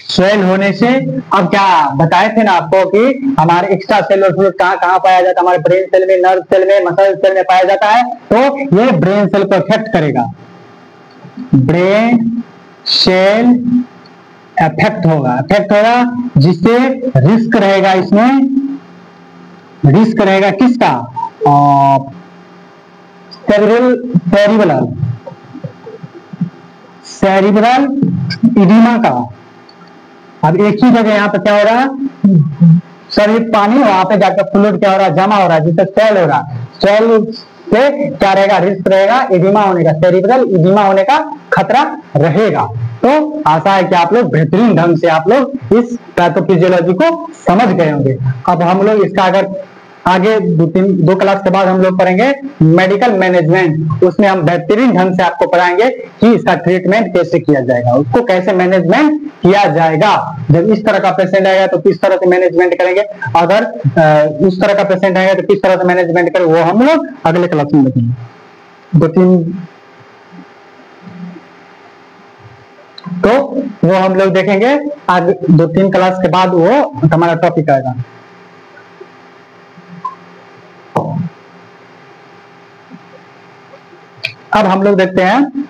स्वेल होने से। अब क्या बताए थे ना आपको कि हमारे एक्स्ट्रा सेलुलर फ्लूइड कहाँ कहाँ पाया जाता है, हमारे ब्रेन सेल में, नर्व सेल में, मसल सेल में पाया जाता है। तो ये ब्रेन सेल को अफेक्ट करेगा, ब्रेन सेल अफेक्ट होगा, जिससे रिस्क रहेगा, इसमें रिस्क रहेगा किसका, सेरिब्रल इडिमा का। अब एक ही जगह यहाँ पे क्या हो रहा है, शरीर पानी, वहां पे जाकर फ्लूइड क्या हो रहा है, जमा हो रहा है, जिससे स्वेल हो रहा है। स्वेल से क्या रहेगा, रिस्क रहेगा इडिमा होने का, सेरिब्रल इडिमा होने का खतरा रहेगा। तो आशा है कि आप लोग बेहतरीन ढंग से आप लोग इस पैथोफिजियोलॉजी को समझ गए होंगे। अब हम लोग इसका अगर आगे दो क्लास के बाद हम लोग पढ़ेंगे मेडिकल मैनेजमेंट, उसमें हम बेहतरीन ढंग से आपको पढ़ाएंगे कि इसका ट्रीटमेंट कैसे किया जाएगा, उसको कैसे मैनेजमेंट किया जाएगा। जब इस तरह का पेशेंट आएगा तो किस तरह से मैनेजमेंट करेंगे, अगर उस तरह का पेशेंट आएगा तो किस तरह से मैनेजमेंट करेंगे, वो हम लोग अगले क्लास में देखेंगे। तो वो हम लोग देखेंगे आज 2-3 क्लास के बाद, वो हमारा टॉपिक आएगा। अब हम लोग देखते हैं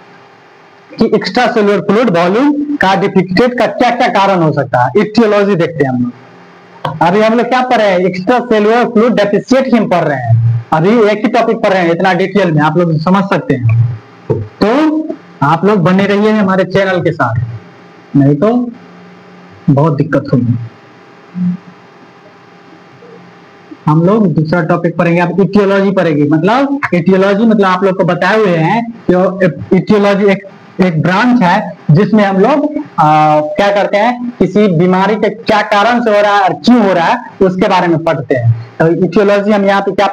कि एक्स्ट्रा सेलुलर फ्लूइड वॉल्यूम का डिफिसिट का क्या क्या कारण हो सकता है, इटियोलॉजी देखते हैं हम लोग। अभी हम लोग क्या पढ़ रहे हैं, एक्स्ट्रा सेलुलर फ्लूइड डेफिसिट ही पढ़ रहे हैं, अभी एक ही टॉपिक पढ़ रहे हैं, इतना डिटेल में आप लोग समझ सकते हैं। तो आप लोग बने रहिए हमारे चैनल के साथ, नहीं तो बहुत दिक्कत होगी। हम लोग दूसरा टॉपिक पढ़ेंगे, आप इटियोलॉजी पढ़ेगी, मतलब इटियोलॉजी मतलब आप लोग को बताए हुए हैं कि इटियोलॉजी एक ब्रांच है जिसमें हम लोग क्या करते हैं, किसी बीमारी के क्या कारण से हो रहा है और क्यों हो रहा है उसके बारे में पढ़ते हैं। तो इटियोलॉजी हम यहाँ पे क्या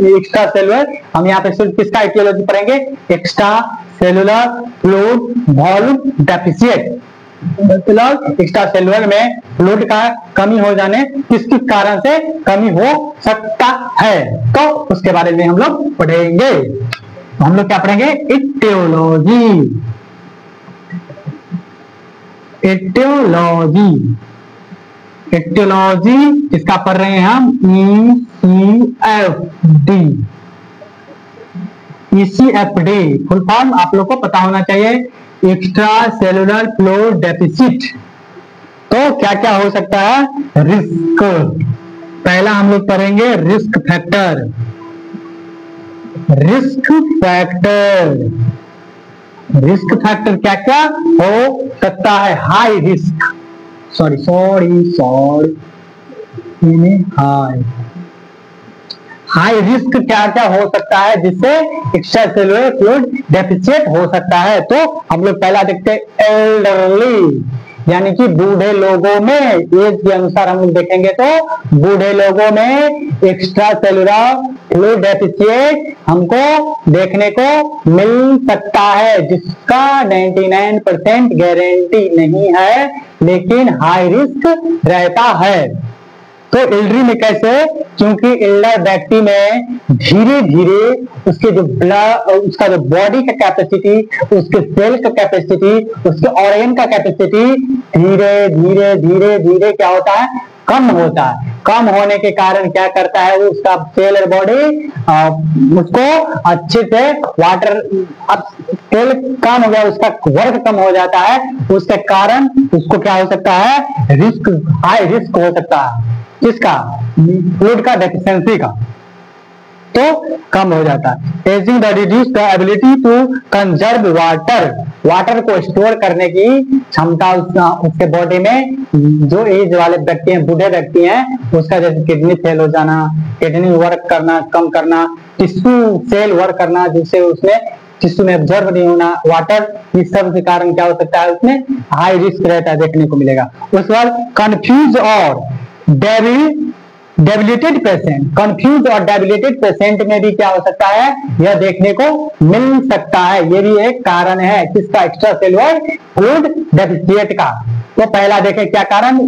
एक्स्ट्रा सेलुलर, हम यहाँ पे सिर्फ किसका इटियोलॉजी पढ़ेंगे, extra cellular fluid volume deficit. Extra cellular में फ्लूइड का कमी हो जाने किस किस कारण से कमी हो सकता है, तो उसके बारे में हम लोग पढ़ेंगे। तो हम लोग क्या पढ़ेंगे, इटियोलॉजी। इटियोलॉजी इसका पढ़ रहे हैं हम ECFD। फुल फॉर्म आप लोग को पता होना चाहिए, एक्स्ट्रा सेलुलर फ्लूइड डेफिसिट। तो क्या क्या हो सकता है, रिस्क। पहला हम लोग पढ़ेंगे रिस्क फैक्टर। रिस्क फैक्टर क्या क्या हो सकता है, हाई रिस्क, हाई रिस्क क्या क्या हो सकता है जिससे एक्स्ट्रा सेलुलर फ्लूइड डेफिसिट हो सकता है। तो हम लोग पहला देखते हैं एल्डरली, यानी कि बूढ़े लोगों में, एज के अनुसार हम लोग देखेंगे तो बूढ़े लोगों में एक्स्ट्रा सेलुलर फ्लूइड डेफिसिट हमको देखने को मिल सकता है, जिसका 99% गारंटी नहीं है, लेकिन हाई रिस्क रहता है। तो एल्डरी में कैसे, क्योंकि एल्डर व्यक्ति में धीरे धीरे उसके जो ब्लड, उसका जो बॉडी का कैपेसिटी, उसके सेल का कैपेसिटी, उसके ऑर्गन का कैपेसिटी धीरे धीरे धीरे धीरे क्या होता है, कम होता है। कम होने के कारण क्या करता है, वो उसका सेल और बॉडी उसको अच्छे से वाटर, अब सेल कम हो गया, उसका वर्क कम हो जाता है, उसके कारण उसको क्या हो सकता है, रिस्क, हाई रिस्क हो सकता है। किसका, फ्लूइड का, डेफिशिएंसी का, तो कम हो जाता है। Ageing the reduce the ability to conserve water, water को स्टोर करने की क्षमता उसके बॉडी में, जो एज वाले व्यक्ति हैं, बूढ़े व्यक्ति हैं, उसका जैसे किडनी फेल हो जाना, किडनी वर्क करना कम करना, टिश्यू सेल वर्क करना, जिससे उसमें टिश्यू में एब्जॉर्ब नहीं होना वाटर, इस सब के कारण क्या हो सकता है, उसमें हाई रिस्क रहता है, देखने को मिलेगा। उसके बाद कंफ्यूज और डेबिलिटेड पेशेंट, कंफ्यूज और डेबिलिटेड पेशेंट में भी क्या हो सकता है, यह देखने को मिल सकता है। ये भी एक कारण है किसका, एक्स्ट्रा सेलुलर फ्लूइड डेफिशिएंट का। तो पहला देखें क्या कारण,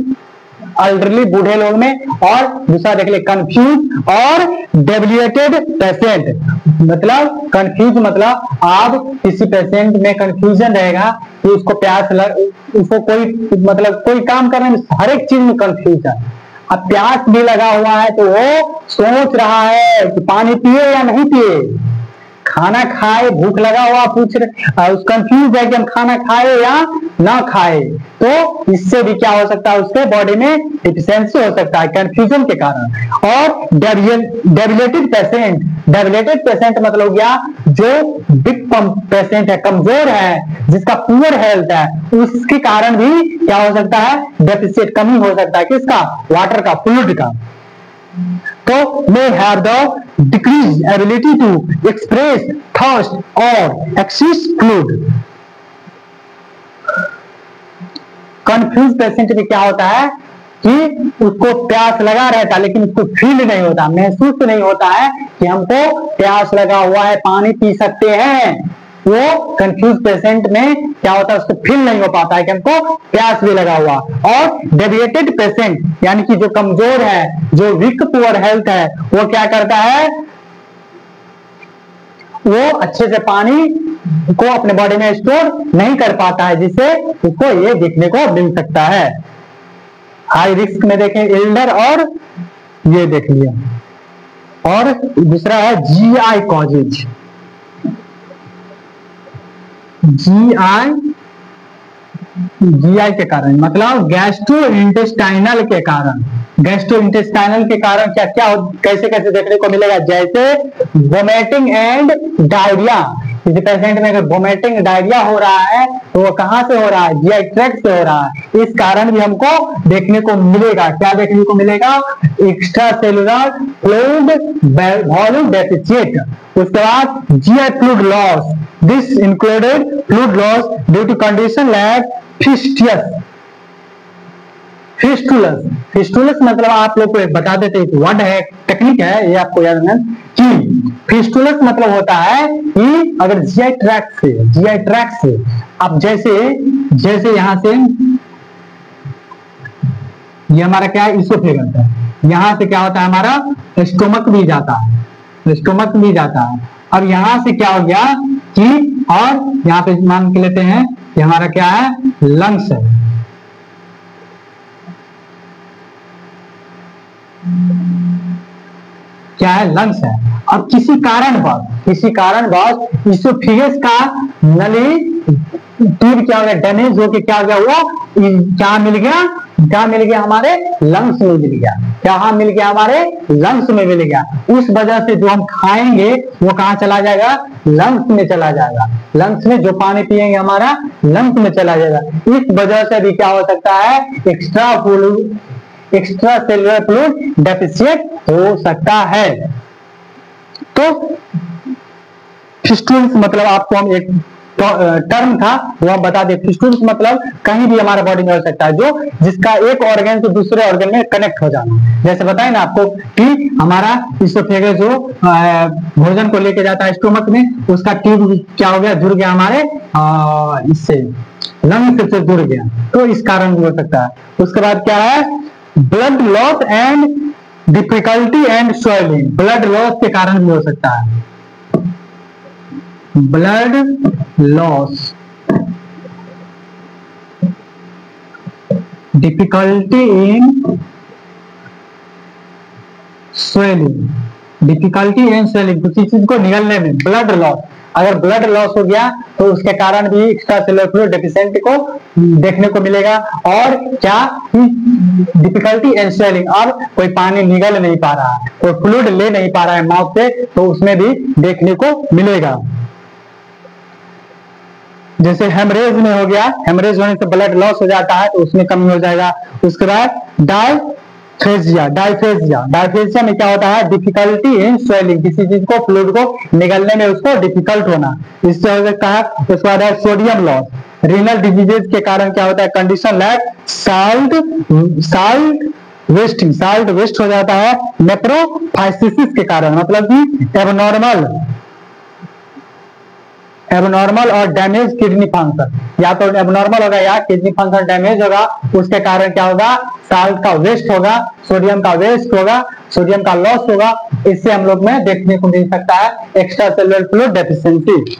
एल्डरली बूढ़े लोग में, और दूसरा देख ले कंफ्यूज और डेबिलिटेड पेशेंट। मतलब कंफ्यूज मतलब आप किसी पेशेंट में कंफ्यूजन रहेगा कि उसको प्यास उसको कोई मतलब कोई काम करने में हर एक चीज में कंफ्यूजन, अब प्यास भी लगा हुआ है तो वो सोच रहा है कि पानी पिए या नहीं पिए, खाना खाए, भूख लगा हुआ पूछ रहे, कंफ्यूज है कि हम खाना खाए या ना खाए। तो इससे भी क्या हो सकता है, उसके बॉडी में डिफिशियंसी हो सकता है कंफ्यूजन के कारण। और डेबिलिटेड पेशेंट, डेबिलिटेड पेशेंट मतलब क्या, जो वीक पेशेंट है, कमजोर है, जिसका पुअर हेल्थ है, उसके कारण भी क्या हो सकता है, डेफिशिएट, कमी हो सकता है किसका, वाटर का, फ्लूइड का। तो may have the decreased ability to express thirst or excess fluid। Confuse patient में क्या होता है कि उसको प्यास लगा रहता है लेकिन उसको फील नहीं होता, महसूस नहीं होता है कि हमको प्यास लगा हुआ है, पानी पी सकते हैं। वो कंफ्यूज पेशेंट में क्या होता है, उसको फील नहीं हो पाता है कि हमको प्यास भी लगा हुआ। और डेबिलिटेड पेशेंट यानी कि जो कमजोर है, जो वीक पुअर हेल्थ है, वो क्या करता है, वो अच्छे से पानी को अपने बॉडी में स्टोर नहीं कर पाता है, जिससे उसको ये देखने को मिल सकता है। हाई रिस्क में देखें एल्डर, और ये देख लिया। और दूसरा है जीआई कॉजेज, जीआई के कारण मतलब गैस्ट्रो इंटेस्टाइनल के कारण। गैस्ट्रो इंटेस्टाइनल के कारण क्या क्या कैसे कैसे देखने को मिलेगा, जैसे वोमिटिंग एंड डायरिया। किसी पेशेंट में अगर वोमिटिंग डायरिया हो रहा है तो वो कहां से हो रहा है, जीआई ट्रैक्ट से हो रहा है। इस कारण भी हमको देखने को मिलेगा, क्या देखने को मिलेगा, extra cellular fluid volume deficient. उसके बाद GI fluid loss, this included fluid loss due to condition like fistulas. Fistulas, fistulas मतलब आप लोग को बता देते हैं, वर्ड है, टेक्निक है, ये आपको याद रखना कि फिस्टुलस मतलब होता है कि अगर जीआई ट्रैक्ट से आप जैसे यहां से ये हमारा क्या है, इसोफेगस है, यहां से क्या होता है, हमारा स्टोमक भी जाता है, अब यहां से क्या हो गया कि, और यहां पे मान के लेते हैं कि हमारा क्या है, लंग्स है, क्या है, लंग्स है। अब किसी कारणवश इसोफेगस का नली ट्यूब क्या हो गया, डैमेज होके क्या हो गया, वो क्या मिल गया हमारे लंग्स में मिल गया, क्या मिल गया, हमारे लंग्स में मिल गया। उस वजह से जो हम खाएंगे वो कहाँ चला जाएगा, लंग्स में चला जाएगा, लंग्स में जो पानी पिएंगे हमारा लंग्स में चला जाएगा। इस वजह से भी क्या हो सकता है, एक्स्ट्रा सेलुलर फ्लूइड डेफिशिएट हो सकता है। तो फिस्टुल्स मतलब आपको हम एक टर्म था वो हम बता दें, फिस्टुल्स मतलब कहीं भी हमारे बॉडी में हो सकता है, जो जिसका एक ऑर्गन से दूसरे ऑर्गन में कनेक्ट हो जाना। जैसे बताए ना आपको कि हमारा इसोफेगस जो भोजन को लेके जाता है स्टोमक में, उसका ट्यूब क्या हो गया, जुड़ गया हमारे इससे, लंग्स से जुड़ गया, तो इस कारण भी हो सकता है। उसके बाद क्या है, blood loss and difficulty and swelling, blood loss के कारण भी हो सकता है, blood loss, difficulty in swelling, किसी चीज को निगलने में, ब्लड लॉस। अगर ब्लड लॉस हो गया तो उसके कारण भी एक्स्ट्रा सेलुलर फ्लूइड डेफिशिएंसी को देखने को मिलेगा। और क्या, डिफिकल्टी एंड स्वेलिंग, और कोई पानी निगल नहीं पा रहा है, कोई फ्लूइड ले नहीं पा रहा है माउथ से, तो उसमें भी देखने को मिलेगा। जैसे हेमरेज में हो गया, हेमरेज होने से ब्लड लॉस हो जाता है तो उसमें कमी हो जाएगा। उसके बाद डायफेजिया में क्या होता है, डिफिकल्टी इन स्वेलिंग, किसी चीज को फ्लूइड को निगलने में उसको डिफिकल्ट होना, इससे हो सकता है। उसके बाद है सोडियम लॉस, रीनल डिजीजेज के कारण क्या होता है, condition like salt wasting, salt waste हो जाता है नेफ्रोफाइसिस के कारण, मतलब कि एबनॉर्मल और डैमेज किडनी फंक्शन, या तो एबनॉर्मल होगा या किडनी फंक्शन डैमेज होगा, उसके कारण क्या होगा, साल्ट का वेस्ट होगा, सोडियम का वेस्ट होगा, सोडियम का लॉस होगा। इससे हम लोग में देखने को मिल सकता है एक्स्ट्रा सेलुलर फ्लूइड डेफिशिएंसी।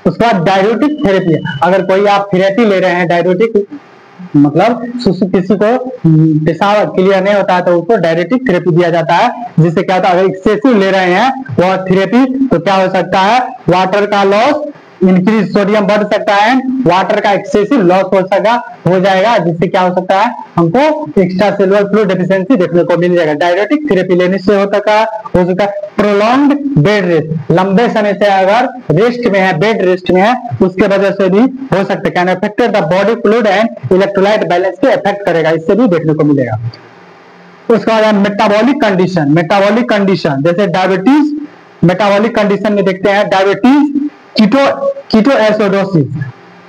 उसके बाद डाययूरेटिक थेरेपी, अगर कोई आप थेरेपी ले रहे हैं, डाययूरेटिक मतलब किसी को पेशाब क्लियर नहीं होता है तो उसको डायरेटिक थेरेपी दिया जाता है, जिससे क्या होता है, अगर एक्सेसिव ले रहे हैं वो थेरेपी तो क्या हो सकता है, वाटर का लॉस, इंक्रीज सोडियम बढ़ सकता है, वाटर का एक्सेसिव लॉस हो जाएगा, जिससे क्या हो सकता है, हमको एक्स्ट्रा सेलुलर फ्लूइड डेफिशिएंसी देखने को मिल जाएगा। डायरेटिक थेरेपी लेने से हो सकता है प्रोलॉन्ग्ड बेड रेस्ट, लंबे समय से अगर रेस्ट में है, बेड रेस्ट में है, उसके वजह से भी हो सकता है, can affected the body fluid and electrolyte balance को अफेक्ट करेगा, इससे भी देखने को मिलेगा। उसके बाद मेटाबॉलिक कंडीशन, मेटाबॉलिक कंडीशन जैसे डायबिटीज, मेटाबॉलिक कंडीशन में देखते हैं डायबिटीज कीटोएसिडोसिस,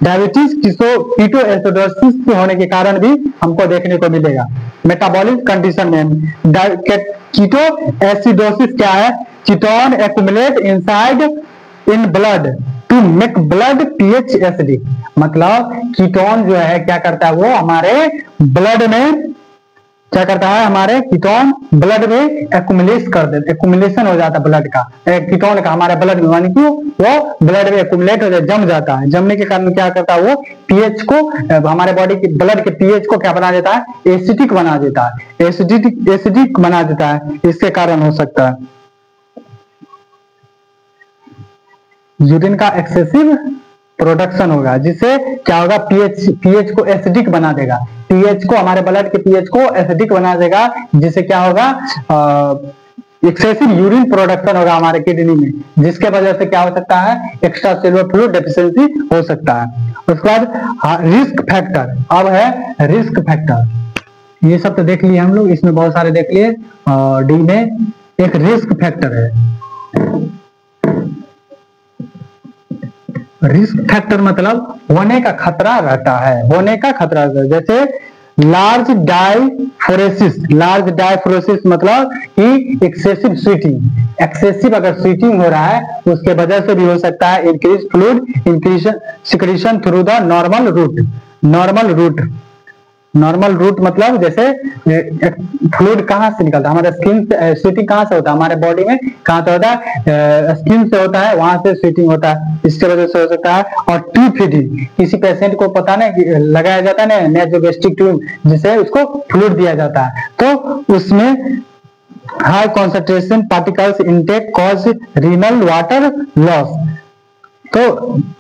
डायबिटीज कीटोएसिडोसिस होने के कारण भी हमको देखने को मिलेगा। मेटाबॉलिक कंडीशन में कीटोएसिडोसिस क्या है, ketone accumulate inside in blood to make blood pH acidic, मतलब कीटोन जो है क्या करता है, वो हमारे ब्लड में क्या करता है, हमारे कीटोन ब्लड में एक्युमुलेट कर देते, एक्युमुलेशन हो जाता है ब्लड का, कीटोन का हमारे ब्लड में, यानी कि वो ब्लड में एक्युमुलेट हो जाता, जम जाता है, जमने के कारण क्या करता है, वो पीएच को, हमारे बॉडी के ब्लड के पीएच को क्या बना देता है, एसिडिक बना देता है, एसिडिक बना देता है, इसके कारण हो सकता है। यूरिन का एक्सेसिव प्रोडक्शन होगा, जिससे क्या होगा, पीएच को एसिडिक बना देगा, पीएच को, हमारे ब्लड के पीएच को एसिडिक बना देगा, जिससे क्या होगा, एक्सेसिव यूरिन प्रोडक्शन होगा हमारे किडनी में, जिसके वजह से क्या हो सकता है, एक्स्ट्रा सेलुलर फ्लूइड डेफिशिएंसी हो सकता है। उसके बाद रिस्क फैक्टर, अब है रिस्क फैक्टर, ये सब तो देख लिए हम लोग, इसमें बहुत सारे देख लिए, डी में एक रिस्क फैक्टर है। रिस्क फैक्टर मतलब होने का खतरा रहता है, होने का खतरा रहता है, जैसे लार्ज डायफ्रोसिस मतलब कि एक्सेसिव स्वीटिंग, एक्सेसिव अगर स्वीटिंग हो रहा है उसके वजह से भी हो सकता है increase fluid secretion through the normal route मतलब जैसे फ्लूइड कहाँ से निकलता है, हमारे स्किन से, स्वीटिंग कहाँ से होता है, हमारे बॉडी में कहाँ से होता है, स्किन से होता है, वहां से स्वीटिंग होता है, इसके वजह से हो सकता है। और ट्यूब फीडिंग, किसी पेशेंट को पता नहीं लगाया जाता है ना नेसोगैस्ट्रिक ट्यूब, जिसे उसको फ्लूइड दिया जाता है, तो उसमें high concentration particles intake cause renal water loss, तो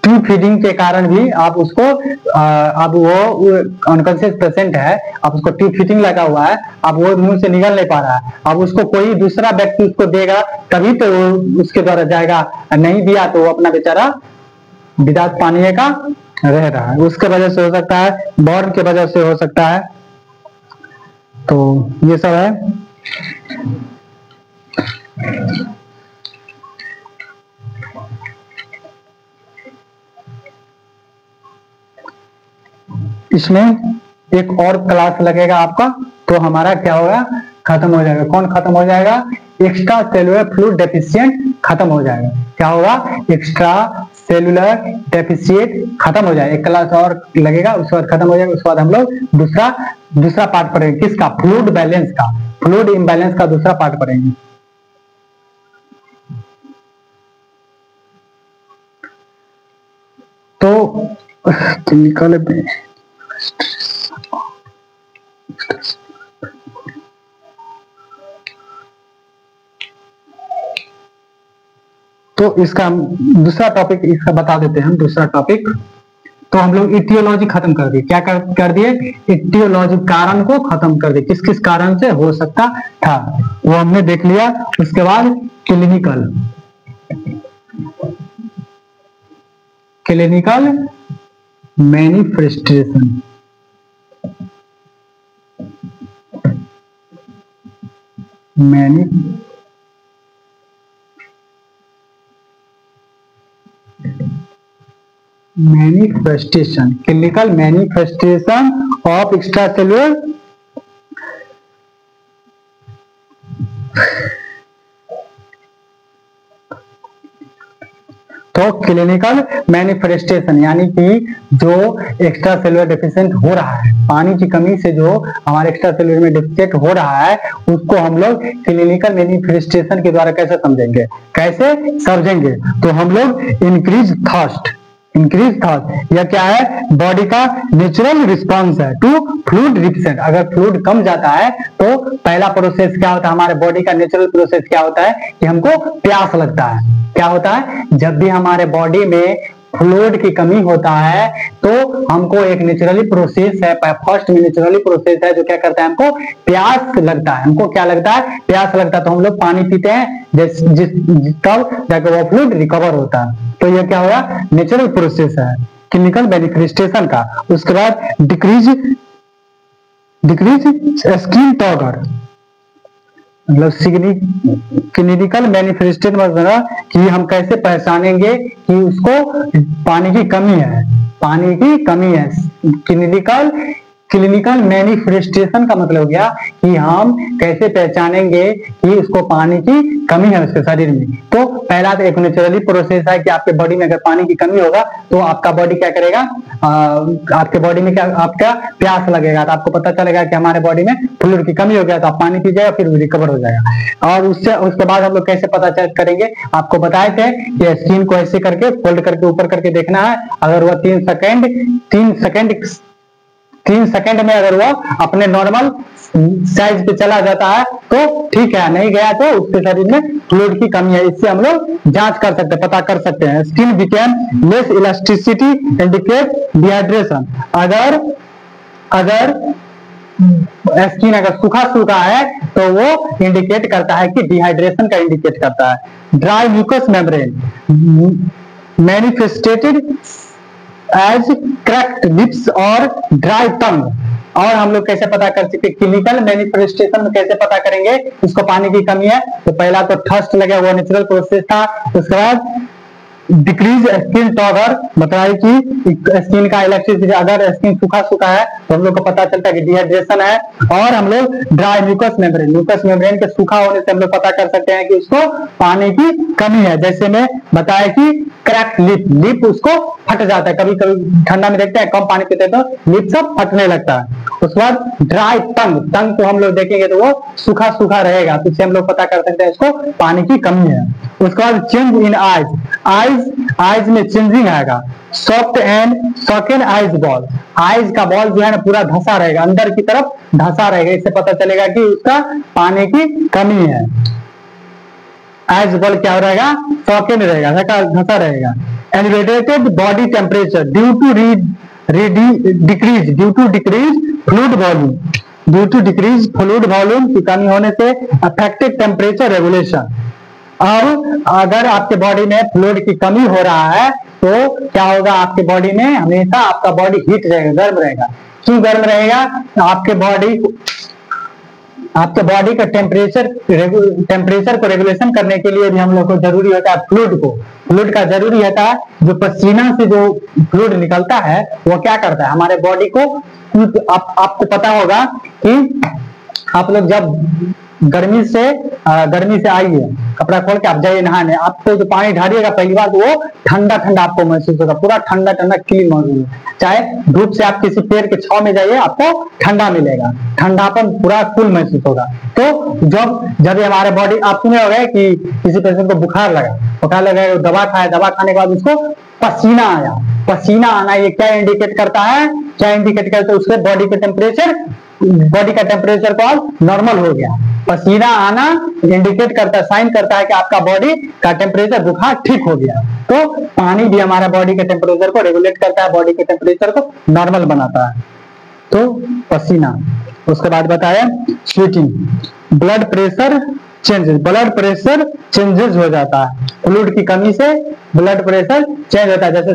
ट्यूब फीडिंग के कारण भी आप उसको, अब वो अनकॉन्शियस पेशेंट है, अब उसको ट्यूब फीडिंग लगा हुआ है, अब वो मुंह से निकल नहीं पा रहा है, अब उसको कोई दूसरा व्यक्ति उसको देगा तभी तो वो उसके द्वारा जाएगा, नहीं दिया तो वो अपना बेचारा विदाउट पानी का रह रहा है, उसके वजह से हो सकता है, बर्न के वजह से हो सकता है, तो ये सब है। इसमें एक और क्लास लगेगा आपका, तो हमारा क्या होगा, खत्म हो जाएगा। कौन खत्म हो जाएगा, एक्स्ट्रा सेलुलर फ्लूइड डेफिशिएंट खत्म हो जाएगा। क्या होगा, एक्स्ट्रा सेलुलर डेफिशिएंट खत्म हो जाएगा। एक क्लास और लगेगा, उसके बाद खत्म हो जाएगा। उसके बाद हम लोग दूसरा पार्ट पढ़ेंगे, किसका, फ्लूइड बैलेंस का, फ्लूइड इम्बैलेंस का दूसरा पार्ट पढ़ेंगे। तो केमिकल तो इसका दूसरा टॉपिक इसका बता देते हैं हम। दूसरा टॉपिक तो हम लोग इटियोलॉजी खत्म कर दिए। क्या कर दिए, इटियोलॉजी, कारण को खत्म कर दिए, किस किस कारण से हो सकता था वो हमने देख लिया। उसके बाद clinical manifestation, clinical manifestation of extra cellular तो क्लिनिकल मैनिफेस्टेशन यानी कि जो एक्स्ट्रा सेलुलर डेफिशिएंट हो रहा है, पानी की कमी से जो हमारे एक्स्ट्रा सेलुलर में डेफिशिएंट हो रहा है, उसको हम लोग क्लिनिकल मैनिफेस्टेशन के द्वारा कैसे समझेंगे, कैसे समझेंगे? तो हम लोग इंक्रीज थर्स्ट यह क्या है? बॉडी का नेचुरल रिस्पॉन्स है टू फ्लूइड डिफिशिएंट। अगर फ्लूइड कम जाता है तो पहला प्रोसेस क्या होता है? हमारे बॉडी का नेचुरल प्रोसेस क्या होता है कि हमको प्यास लगता है। क्या होता है? जब भी हमारे बॉडी में फ्लूइड की कमी होता है तो हमको एक नेचुरली प्रोसेस है, फर्स्ट में नेचुरली प्रोसेस है जो क्या करता है? हमको प्यास लगता है। हमको क्या लगता है? प्यास लगता है। तो हम लोग पानी पीते हैं तब जाकर वो फ्लूइड रिकवर होता है। तो ये क्या होगा? नेचुरल प्रोसेस है क्लिनिकल मैनिफेस्टेशन का। उसके बाद डिक्रीज स्किन टॉगर, मतलब क्लिनिकल मैनिफेस्टेशन मतलब कि हम कैसे पहचानेंगे कि उसको पानी की कमी है। क्लिनिकल मैनिफेस्टेशन का मतलब हो गया कि हम कैसे पहचानेंगे कि उसको पानी की कमी है उसके शरीर में। तो पहला तो एक नेचुरली प्रोसेस है कि आपके बॉडी में अगर पानी की कमी होगा तो आपका बॉडी क्या करेगा? आपके बॉडी में क्या आपका प्यास लगेगा, तो आपको पता चलेगा कि हमारे बॉडी में फ्लूइड की कमी हो गया, तो आप पानी पी जाएगा, फिर रिकवर हो जाएगा। और उसके बाद हम लोग कैसे पता करेंगे? आपको बताए थे कि स्किन को ऐसे करके फोल्ड करके ऊपर करके देखना है। अगर वह 3 सेकंड में अगर वो अपने नॉर्मल साइज पे चला जाता है तो ठीक है, नहीं गया तो उसके शरीर में फ्लूइड की कमी है। इससे हम लोग जांच कर सकते हैं, पता कर सकते हैं। Skin became less elasticity indicate dehydration. अगर स्किन अगर सूखा है तो वो इंडिकेट करता है कि डिहाइड्रेशन का इंडिकेट करता है। Dry mucous membrane manifested as cracked lips और ड्राई टंग। और हम लोग कैसे पता कर सकते? क्लिनिकल मैनिफेस्टेशन में कैसे पता करेंगे इसको पानी की कमी है? तो पहला तो थर्स्ट लगे, वो नेचुरल प्रोसेस था। उसके बाद डिक्रीज स्किन टॉगर, बताया कि स्किन का इलास्टिसिटी, अगर स्किन सूखा है तो हम लोग को पता चलता है कि डिहाइड्रेशन है। और हम लोग ड्राई म्यूकस मेम्ब्रेन के सूखा होने से हम लोग पता कर सकते हैं कि उसको पानी की कमी है। जैसे मैं बताया कि क्रैक लिप उसको फट जाता है, कभी कभी ठंडा में देखते हैं कम पानी पीते हैं तो लिप सब फटने लगता है। उसके बाद ड्राई टंग को हम लोग देखेंगे तो वो सूखा रहेगा, तो इससे हम लोग पता कर सकते हैं इसको पानी की कमी है। उसके बाद चेंज इन आइज में चेंजिंग आएगा। Soft and sunken eyes ball, eyes का बॉल जो है ना पूरा धंसा रहेगा, अंदर की तरफ धंसा रहेगा। इससे पता चलेगा कि उसका पानी की कमी है। आइज बॉल क्या रहेगा? सॉकेन रहेगा, धंसा रहेगा। Elevated body temperature due to decrease fluid volume की कमी होने से अफेक्टेड टेम्परेचर रेगुलेशन। अब अगर आपके बॉडी में फ्लूइड की कमी हो रहा है तो क्या होगा? आपके बॉडी में हमेशा आपका बॉडी हीट रहेगा, गर्म रहेगा। क्यों गर्म रहेगा? आपके बॉडी का टेम्परेचर को रेगुलेशन करने के लिए भी हम लोग को जरूरी होता है फ्लूइड का जरूरी होता है। जो पसीना से जो फ्लूइड निकलता है वो क्या करता है? हमारे बॉडी को, आपको पता होगा कि आप लोग जब गर्मी से आइए, कपड़ा खोल के आप जाइए नहाने, आपको जो पानी ढालिएगा पहली बार तो वो ठंडा आपको महसूस होगा, पूरा ठंडा क्लीन महसूस होगा। चाहे धूप से आप किसी पेड़ के छांव में जाइए, आपको ठंडा मिलेगा, ठंडापन पूरा कूल महसूस होगा। तो जब हमारे बॉडी, आप सुने होंगे कि किसी पेशेंट को बुखार लगा, दवा खाए, दवा खाने के बाद उसको पसीना आना, ये क्या इंडिकेट करता है? उसके बॉडी का टेम्परेचर को नॉर्मल हो गया। पसीना आना इंडिकेट करता है, साइन करता है कि आपका बॉडी का टेम्परेचर, बुखार ठीक हो गया। तो पानी भी हमारा बॉडी के टेम्परेचर को रेगुलेट करता है, बॉडी के टेम्परेचर को नॉर्मल बनाता है। तो पसीना। उसके बाद बताया स्वेटिंग, ब्लड प्रेशर चेंजेस हो जाता है। फ्लूइड की कमी से ब्लड प्रेशर चेंज होता है। जैसे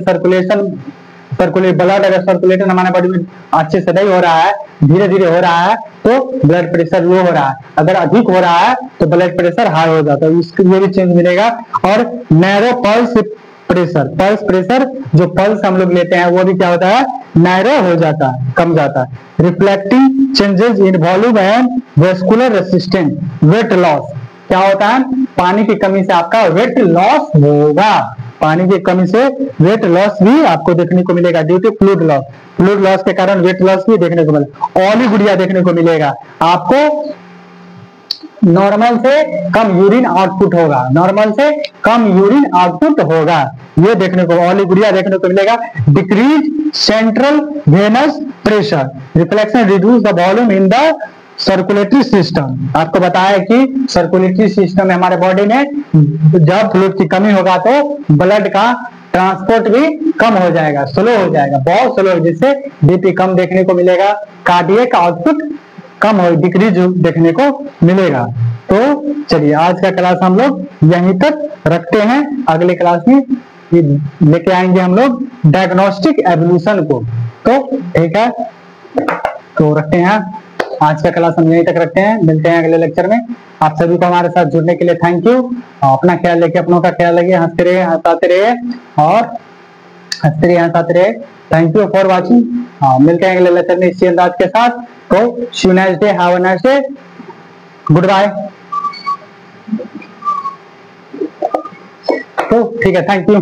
ब्लड अगर सर्कुलेशन हमारे बॉडी में अच्छे से नहीं हो रहा है, धीरे धीरे हो रहा है, तो ब्लड प्रेशर लो हो रहा है। अगर अधिक हो रहा है तो ब्लड प्रेशर हाई हो जाता है, इसके लिए भी चेंज मिलेगा। और नैरो पल्स प्रेशर, जो पल्स हम लोग लेते हैं वो भी क्या होता है? नैरो हो जाता है, कम जाता है। Reflecting changes in volume and vascular resistance. Weight loss क्या होता है? पानी की कमी से आपका वेट लॉस होगा, पानी की कमी से वेट लॉस भी आपको देखने को मिलेगा due to fluid loss. Fluid loss के कारण वेट लॉस भी देखने को मिलेगा। ओलिगुरिया देखने को मिलेगा आपको। नॉर्मल से कम यूरिन आउटपुट होगा, नॉर्मल से कम यूरिन आउटपुट होगा, ये देखने को ओलिगुरिया देखने को मिलेगा। Decrease central venous pressure, reflection reduce the volume in the circulatory system. आपको बताया कि सर्कुलेटरी सिस्टम में हमारे बॉडी में जब फ्लूइड की कमी होगा तो ब्लड का ट्रांसपोर्ट भी कम हो जाएगा, स्लो हो जाएगा, बहुत स्लो, जिससे बीपी कम देखने को मिलेगा, कार्डियक आउटपुट कम हो, डिक्रीज देखने को मिलेगा। तो चलिए आज का क्लास हम लोग यहीं तक रखते हैं, अगले क्लास में लेके आएंगे हम लोग डायग्नोस्टिक एवोल्यूशन को। तो ठीक है, तो रखते हैं, आज का क्लास हम यहीं तक रखते हैं, मिलते हैं अगले लेक्चर में। आप सभी को हमारे साथ जुड़ने के लिए थैंक यू। अपना ख्याल रखिए, अपनों का ख्याल रखिए, हंसते रहिए, हंसाते रहिए और हंसते रहिए, हंसाते रहिए। Thank you for watching. मिलते हैं अगले लेक्चर में इसी अंदाज के साथ। तो see you next day, have a nice day, good bye. तो ठीक है, थैंक यू।